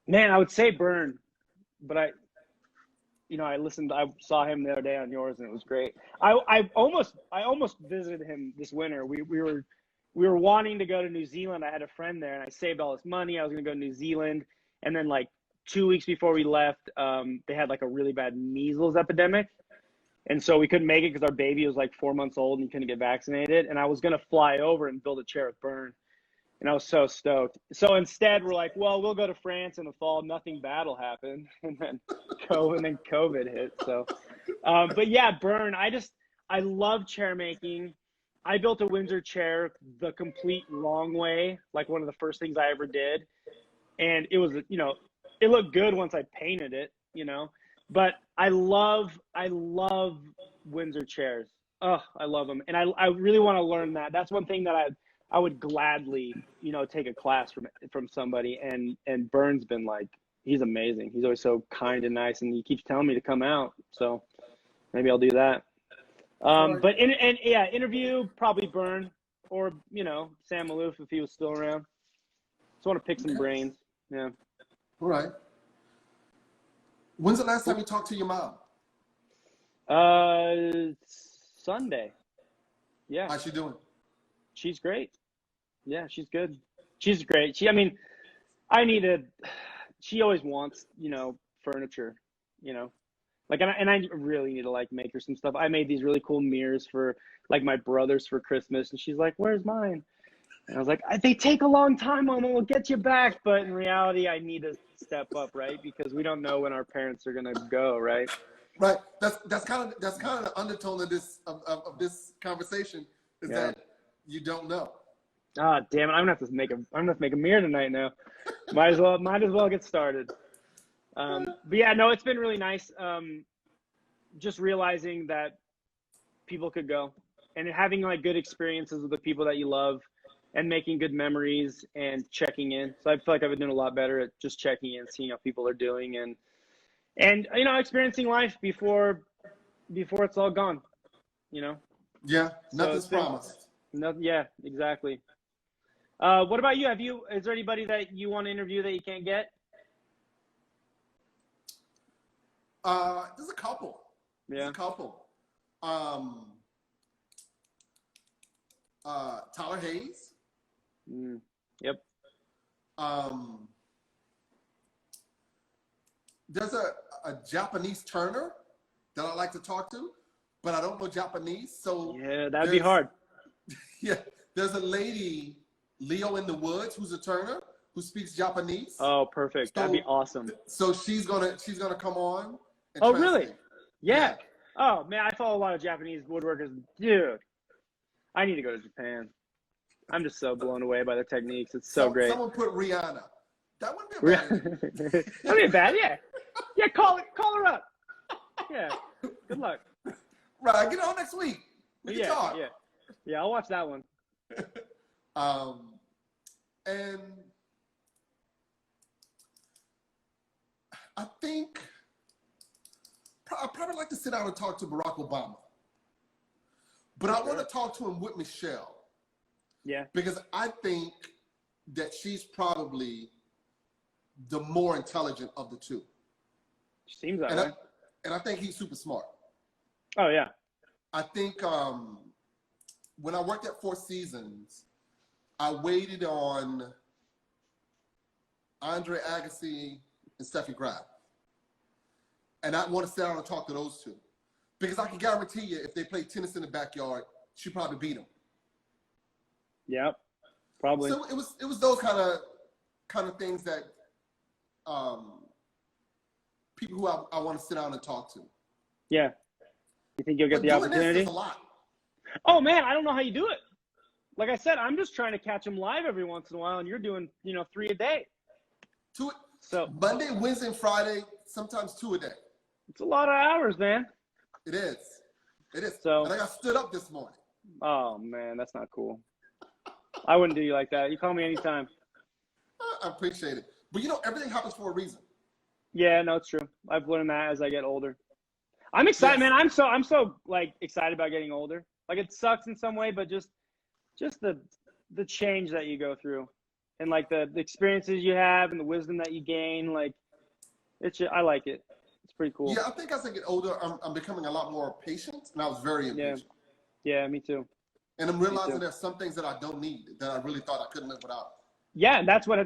Man, I would say Burn, but I saw him the other day on yours, and it was great. I almost visited him this winter. We were wanting to go to New Zealand. I had a friend there, and I saved all this money. I was going to go to New Zealand, and then like 2 weeks before we left, they had like a really bad measles epidemic, and so we couldn't make it because our baby was like 4 months old and he couldn't get vaccinated. And I was going to fly over and build a chair with Bern, and I was so stoked. So instead, we're like, well, we'll go to France in the fall. Nothing bad will happen, and then COVID hit. So, but yeah, Bern, I love chair making. I built a Windsor chair the complete wrong way, like one of the first things I ever did. And it was, it looked good once I painted it, but I love Windsor chairs. Oh, I love them. And I really want to learn that. That's one thing that I would gladly, take a class from somebody. And Bern's been like, he's amazing. He's always so kind and nice, and he keeps telling me to come out. So maybe I'll do that. But interview probably Bern or, Sam Maloof if he was still around. Just want to pick some brains. Yeah. All right. When's the last time you talked to your mom? Sunday. Yeah. How's she doing? She's great. Yeah, she's good. She's great. She always wants, furniture, like, and I really need to like make her some stuff. I made these really cool mirrors for like my brothers for Christmas, and she's like, "Where's mine?" And I was like, "They take a long time, Mama. We'll get you back." But in reality, I need to step up, right? Because we don't know when our parents are gonna go, right? Right. That's kind of the undertone of this this conversation is that you don't know. Ah, damn it! I'm gonna have to make a mirror tonight now. Might as well get started. But yeah, no, it's been really nice. Just realizing that people could go and having like good experiences with the people that you love and making good memories and checking in. So I feel like I've been doing a lot better at just checking in, seeing how people are doing and experiencing life before it's all gone, Yeah. Nothing's promised. Yeah, exactly. What about you? Is there anybody that you want to interview that you can't get? There's a couple. Yeah. There's a couple. Tyler Hayes. Yep. There's a Japanese turner that I like to talk to, but I don't know Japanese. So yeah, that'd be hard. Yeah. There's a lady, Leo in the Woods, who's a turner who speaks Japanese. Oh, perfect. That'd be awesome. So she's gonna come on. And oh, really? Yeah. Oh, man, I follow a lot of Japanese woodworkers. Dude, I need to go to Japan. I'm just so blown away by the techniques. It's so great. Someone put Rihanna. That wouldn't be a bad. That'd be bad, yeah. Yeah, call her up. Yeah. Good luck. Right, get on next week. We can talk. Yeah, I'll watch that one. And I think I'd probably like to sit down and talk to Barack Obama. But I want to talk to him with Michelle. Yeah. Because I think that she's probably the more intelligent of the two. Seems that way. And I think he's super smart. Oh, yeah. I think when I worked at Four Seasons, I waited on Andre Agassi and Steffi Graf. And I want to sit down and talk to those two. Because I can guarantee you, if they play tennis in the backyard, she'd probably beat them. Yep, probably. So it was those kind of things that people who I want to sit down and talk to. Yeah. You think you'll get the opportunity? This is a lot. Oh, man, I don't know how you do it. Like I said, I'm just trying to catch them live every once in a while, and you're doing, 3 a day. So Monday, Wednesday, and Friday, sometimes 2 a day. It's a lot of hours, man. It is. It is. So, and I got stood up this morning. Oh, man, that's not cool. I wouldn't do you like that. You call me anytime. I appreciate it. But everything happens for a reason. Yeah, no, it's true. I've learned that as I get older. I'm excited, man. I'm so like excited about getting older. Like it sucks in some way, but just the change that you go through and like the experiences you have and the wisdom that you gain, like I like it. It's pretty cool. Yeah, I think as I get older, I'm becoming a lot more patient, and I was very impatient. Yeah, me too. And I'm realizing there's some things that I don't need that I really thought I couldn't live without. Yeah, that's what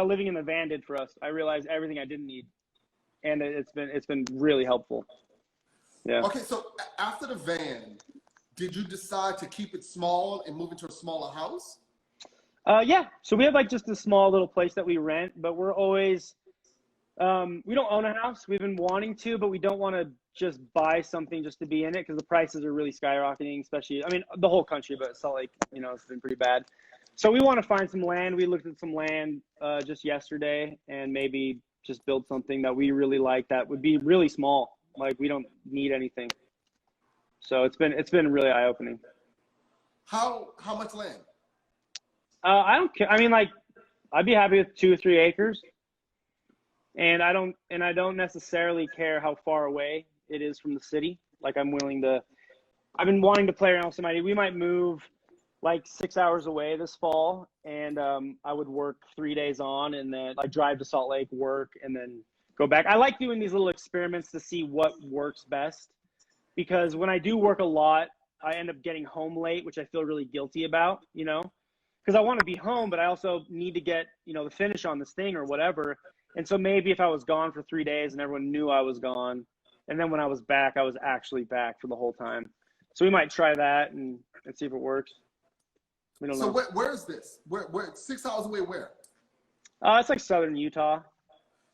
living in the van did for us. I realized everything I didn't need, and it's been really helpful. Yeah. Okay, so after the van, did you decide to keep it small and move into a smaller house? Yeah. So we have like just a small little place that we rent, but we're always we don't own a house. We've been wanting to, but we don't want to just buy something just to be in it because the prices are really skyrocketing, especially, I mean, the whole country, but Salt Lake, it's been pretty bad. So we want to find some land. We looked at some land just yesterday and maybe just build something that we really like that would be really small. Like we don't need anything. So it's been really eye-opening. How much land? I don't care. I mean, like, I'd be happy with 2 or 3 acres. And I don't necessarily care how far away it is from the city. Like I've been wanting to play around with somebody. We might move like 6 hours away this fall, and I would work 3 days on, and then I drive to Salt Lake, work, and then go back. I like doing these little experiments to see what works best, because when I do work a lot, I end up getting home late, which I feel really guilty about, because I want to be home, but I also need to get, the finish on this thing or whatever. And so maybe if I was gone for 3 days and everyone knew I was gone, and then when I was back, I was actually back for the whole time. So we might try that and see if it works. We don't know. So where is this? Where 6 hours away? Where? It's like southern Utah,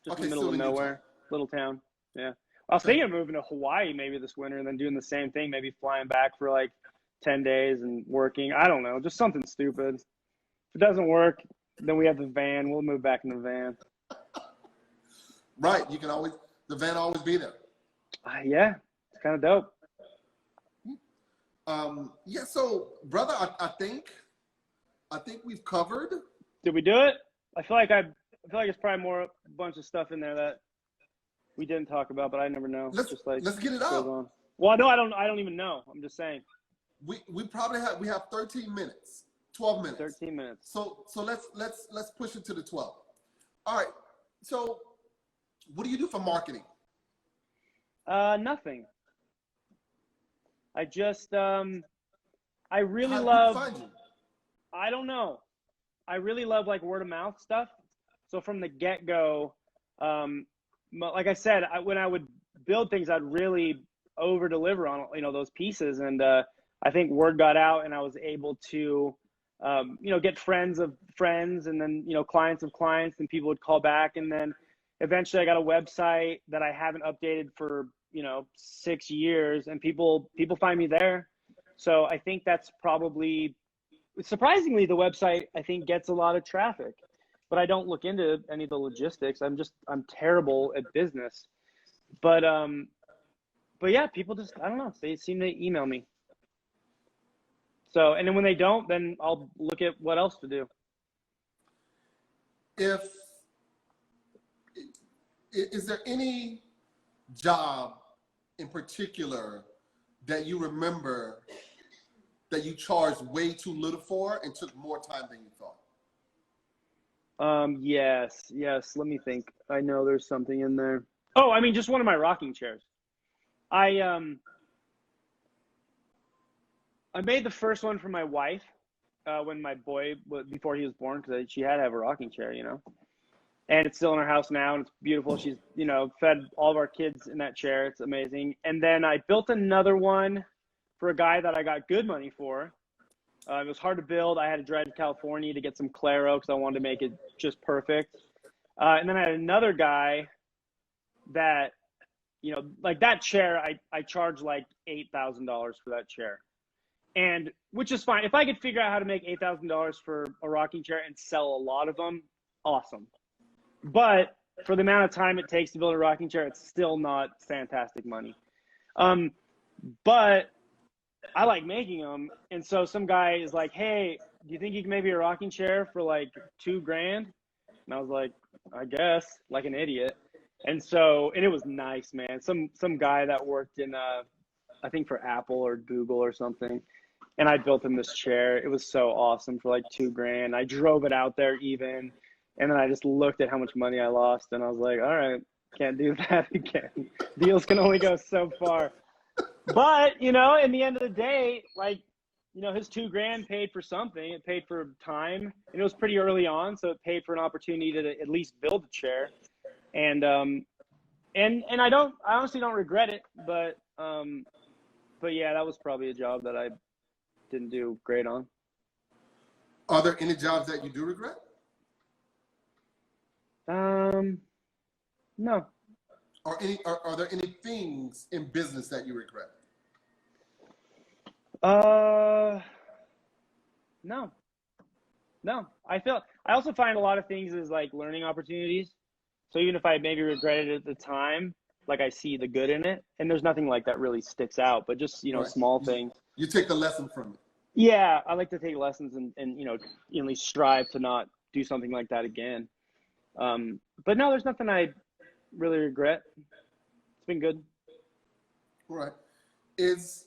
just in the middle of nowhere, little town. Yeah. I was thinking of moving to Hawaii maybe this winter and then doing the same thing, maybe flying back for like 10 days and working. I don't know, just something stupid. If it doesn't work, then we have the van. We'll move back in the van. Right. The van always be there. Yeah. It's kind of dope. Yeah. So brother, I think we've covered. Did we do it? I feel like it's probably a bunch of stuff in there that we didn't talk about, but I never know. Let's get it out. On. Well, no, I don't even know. I'm just saying. We probably have 13 minutes, 12 minutes. 13 minutes. So let's push it to the 12. All right. So what do you do for marketing? Nothing. I just I really How love. do people find you? I don't know. I really love like word of mouth stuff. So from the get-go, like I said, when I would build things, I'd really over deliver on those pieces, and I think word got out, and I was able to get friends of friends, and then clients of clients, and people would call back, and then eventually I got a website that I haven't updated for 6 years, and people find me there. So I think that's probably, surprisingly, the website I think gets a lot of traffic, but I don't look into any of the logistics. I'm terrible at business, but yeah, people just, I don't know, they seem to email me. So, and then when they don't, then I'll look at what else to do. Is there any job in particular that you remember that you charged way too little for and took more time than you thought? Yes. Let me think. I know there's something in there. Oh, I mean, just one of my rocking chairs. I made the first one for my wife when my boy, before he was born, because she had to have a rocking chair, and it's still in our house now, and it's beautiful. She's, fed all of our kids in that chair. It's amazing. And then I built another one for a guy that I got good money for. It was hard to build. I had to drive to California to get some Claro because I wanted to make it just perfect. And then I had another guy that, like that chair, I charged like $8,000 for that chair. And which is fine. If I could figure out how to make $8,000 for a rocking chair and sell a lot of them, awesome. But for the amount of time it takes to build a rocking chair, it's still not fantastic money. But I like making them. And so some guy is like, hey, do you think you can make me a rocking chair for like $2,000? And I was like, I guess, like an idiot. And it was nice, man. Some guy that worked in, I think for Apple or Google or something. And I built him this chair. It was so awesome for like $2,000. I drove it out there even. And then I just looked at how much money I lost, and I was like, all right, Can't do that again. Deals can only go so far. But, you know, in the end of the day, like, you know, his $2,000 paid for something. It paid for time, and it was pretty early on, so it paid for an opportunity to at least build a chair. And I honestly don't regret it, but yeah, that was probably a job that I didn't do great on. Are there any jobs that you do regret? No. Are there any things in business that you regret? No. I also find a lot of things as like learning opportunities. So even if I maybe regretted it at the time, like I see the good in it, and there's nothing like that really sticks out, but just, you know, right. Small things. You take the lesson from it. Yeah, I like to take lessons and you know, at least strive to not do something like that again. But no, there's nothing I really regret. It's been good. All right. Is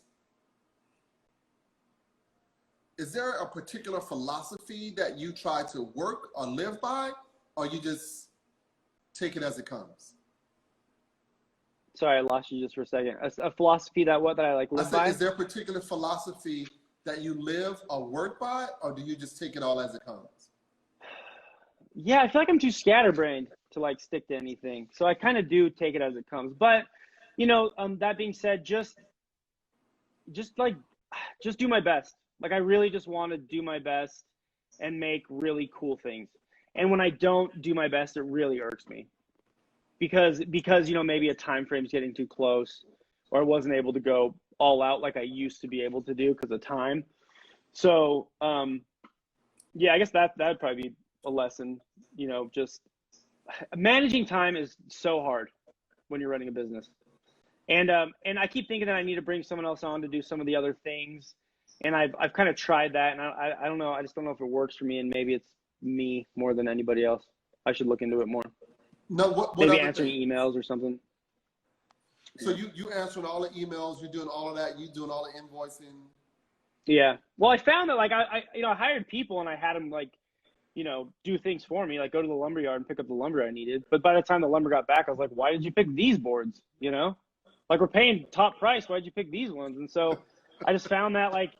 there a particular philosophy that you try to work or live by, or you just take it as it comes? Sorry, I lost you just for a second. A philosophy that I like live by? Is there a particular philosophy that you live or work by, or do you just take it all as it comes? Yeah, I feel like I'm too scatterbrained to like stick to anything. So I kind of do take it as it comes. But, you know, that being said, just do my best. Like I really just want to do my best and make really cool things. And when I don't do my best, it really irks me. Because you know, maybe a time frame is getting too close, or I wasn't able to go all out like I used to be able to do because of time. So yeah, I guess that'd probably be a lesson. You know, just managing time is so hard when you're running a business. And I keep thinking that I need to bring someone else on to do some of the other things. And I've kind of tried that, and I don't know. I just don't know if it works for me, and maybe it's me more than anybody else. I should look into it more. No, what maybe answering emails or something. So you answering all the emails, you're doing all of that, you doing all the invoicing. Yeah. Well, I found that like I hired people and I had them like, you know, do things for me, like go to the lumberyard and pick up the lumber I needed. But by the time the lumber got back, I was like, why did you pick these boards? You know, like we're paying top price. Why'd you pick these ones? And so I just found that like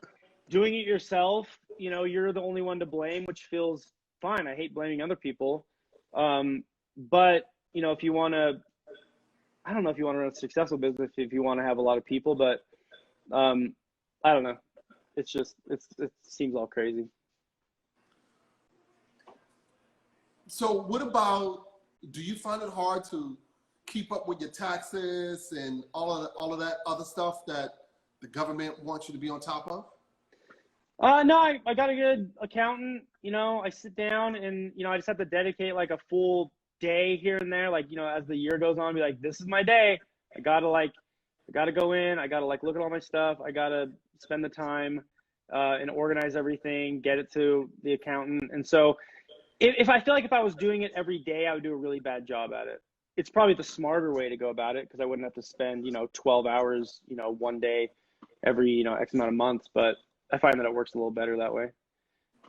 doing it yourself, you know, you're the only one to blame, which feels fine. I hate blaming other people. But, you know, if you want to, I don't know if you want to run a successful business, if you want to have a lot of people, but I don't know. It's just, it seems all crazy. So what about, do you find it hard to keep up with your taxes and all of that other stuff that the government wants you to be on top of? No, I got a good accountant. You know, I sit down and, you know, I just have to dedicate like a full day here and there. Like, you know, as the year goes on, be like, this is my day. I gotta go in. I gotta like look at all my stuff. I gotta spend the time and organize everything, get it to the accountant. And so if I feel like if I was doing it every day, I would do a really bad job at it. It's probably the smarter way to go about it because I wouldn't have to spend, you know, 12 hours, you know, one day every, you know, X amount of months. But I find that it works a little better that way.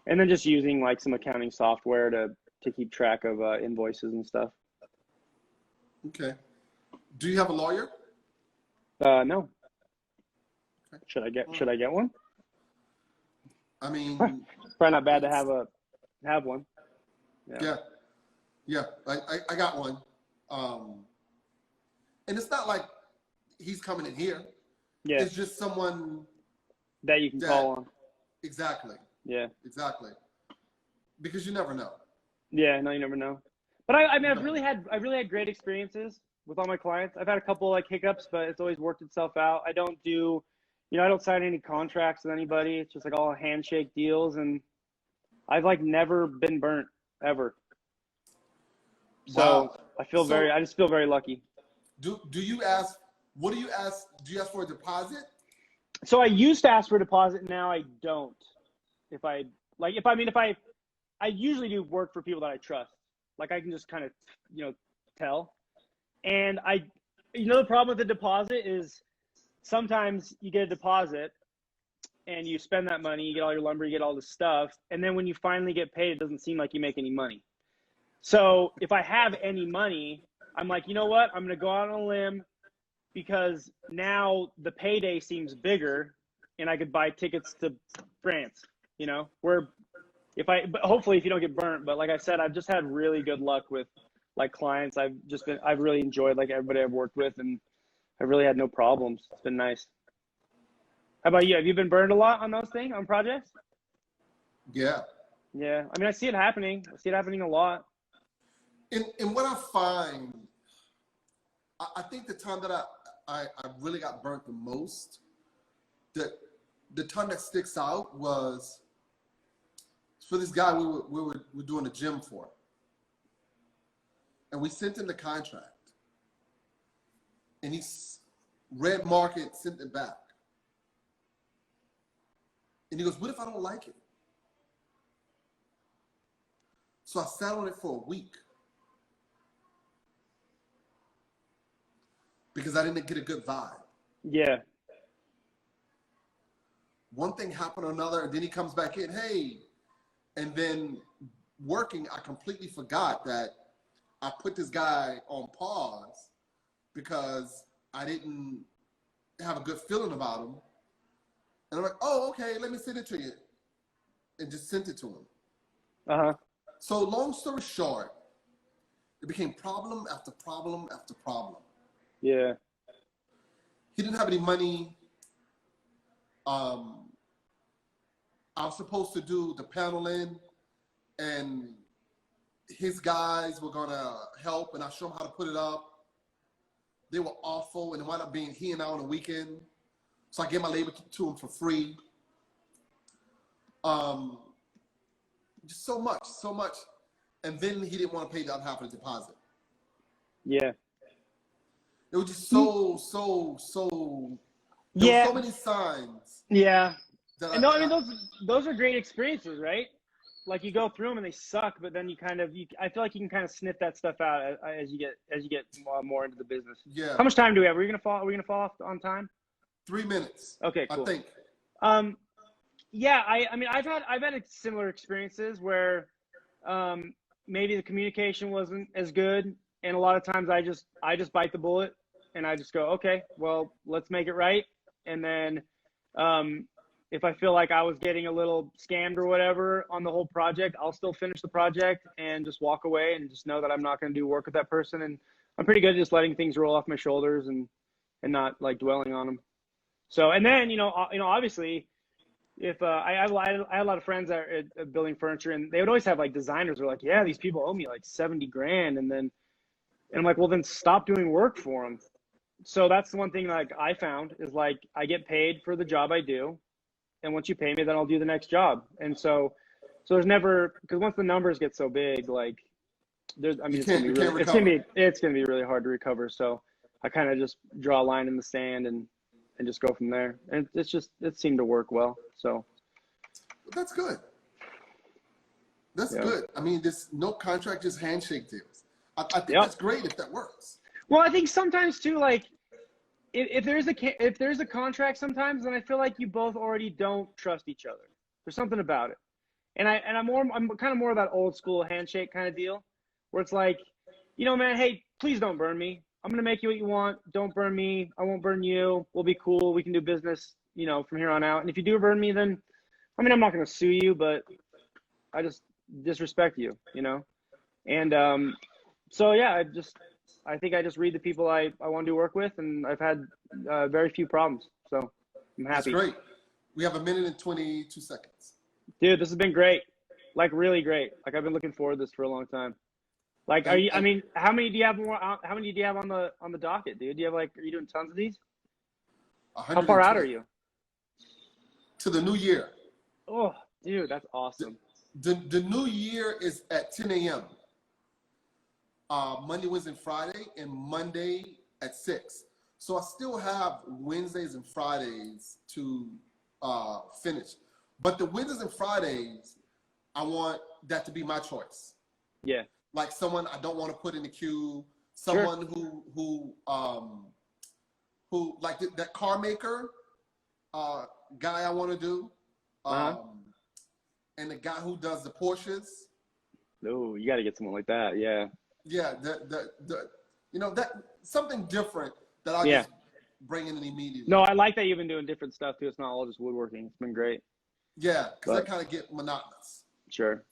And then just using like some accounting software to keep track of invoices and stuff. Okay. Do you have a lawyer? No. Okay. Should I get one? I mean, probably not bad to have one. Yeah. I got one. And it's not like he's coming in here. Yeah. It's just someone that you can call on. Exactly. Yeah. Exactly. Because you never know. Yeah, no, you never know. But I mean, I've really had great experiences with all my clients. I've had a couple like hiccups, but it's always worked itself out. I don't sign any contracts with anybody. It's just like all handshake deals, and I've like never been burnt ever. So wow. I just feel very lucky. Do you ask? What do you ask? Do you ask for a deposit? So I used to ask for a deposit. Now I don't. I usually do work for people that I trust. Like I can just kind of, you know, tell. And the problem with the deposit is sometimes you get a deposit and you spend that money, you get all your lumber, you get all this stuff. And then when you finally get paid, it doesn't seem like you make any money. So if I have any money, I'm like, you know what? I'm going to go out on a limb because now the payday seems bigger and I could buy tickets to France, you know, but hopefully if you don't get burnt, but like I said, I've just had really good luck with like clients. I've really enjoyed like everybody I've worked with, and I've really had no problems. It's been nice. How about you? Have you been burned a lot on those things, on projects? Yeah. Yeah. I mean, I see it happening. I see it happening a lot. And what I find, I think the time that I really got burnt the most, the time that sticks out was for this guy we were doing a gym for. And we sent him the contract. And he read market, sent it back. And he goes, what if I don't like it? So I sat on it for a week. Because I didn't get a good vibe. Yeah. One thing happened to another, and then he comes back in, hey. And then working, I completely forgot that I put this guy on pause because I didn't have a good feeling about him. And I'm like, oh, okay, let me send it to you. And just sent it to him. Uh-huh. So long story short, it became problem after problem after problem. Yeah. He didn't have any money. I was supposed to do the paneling, and his guys were gonna help, and I showed him how to put it up. They were awful, and it wound up being he and I on the weekend. So I gave my labor to him for free. Just so much. And then he didn't want to pay the other half of the deposit. Yeah. It was just so. There Yeah. were so many signs. Yeah. And no, I mean those are great experiences, right? Like you go through them and they suck, but then I feel like you can kind of sniff that stuff out as you get more into the business. Yeah. How much time do we have? Are we gonna fall off on time? 3 minutes. Okay, cool. I think. Yeah, I mean I've had similar experiences where maybe the communication wasn't as good, and a lot of times I just bite the bullet and I just go, okay, well, let's make it right. And then if I feel like I was getting a little scammed or whatever on the whole project, I'll still finish the project and just walk away and just know that I'm not going to do work with that person. And I'm pretty good at just letting things roll off my shoulders and not like dwelling on them. So, and then, obviously if I had a lot of friends that are building furniture, and they would always have like designers who are like, yeah, these people owe me like 70 grand. And I'm like, well, then stop doing work for them. So that's the one thing like I found is like, I get paid for the job I do. And once you pay me, then I'll do the next job. And so there's never, because once the numbers get so big, like it's gonna be really hard to recover. So I kind of just draw a line in the sand and just go from there. And it seemed to work well. So that's good. That's good. I mean, there's no contract, just handshake deals. I think that's great if that works. Well, I think sometimes too, like if there's a contract sometimes, then I feel like you both already don't trust each other. There's something about it. And I'm kind of more of that old school handshake kind of deal where it's like, man, hey, please don't burn me. I'm going to make you what you want. Don't burn me. I won't burn you. We'll be cool. We can do business, from here on out. And if you do burn me, then, I mean, I'm not going to sue you, but I just disrespect you, And so, yeah, I think I just read the people I want to do work with, and I've had very few problems. So I'm happy. That's great. We have 1 minute and 22 seconds. Dude, this has been great. Like really great. Like I've been looking forward to this for a long time. Like, how many do you have How many do you have on the docket, dude? Do you have are you doing tons of these? How far out are you? To the new year. Oh, dude, that's awesome. The new year is at 10 a.m. Monday, Wednesday, and Friday, and Monday at 6. So I still have Wednesdays and Fridays to finish. But the Wednesdays and Fridays, I want that to be my choice. Yeah. Like someone I don't want to put in the queue, someone who like that car maker guy I want to do, and the guy who does the Porsches. No, you got to get someone like that. Yeah. Yeah, You know, that something different that I'll just bring in immediately. No, I like that you've been doing different stuff too. It's not all just woodworking. It's been great. Yeah, because that kind of get monotonous. Sure.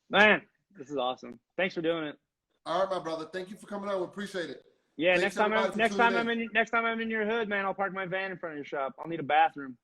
Man, this is awesome. Thanks for doing it. All right, my brother. Thank you for coming on. We appreciate it. Yeah, next time I'm in your hood, man, I'll park my van in front of your shop. I'll need a bathroom.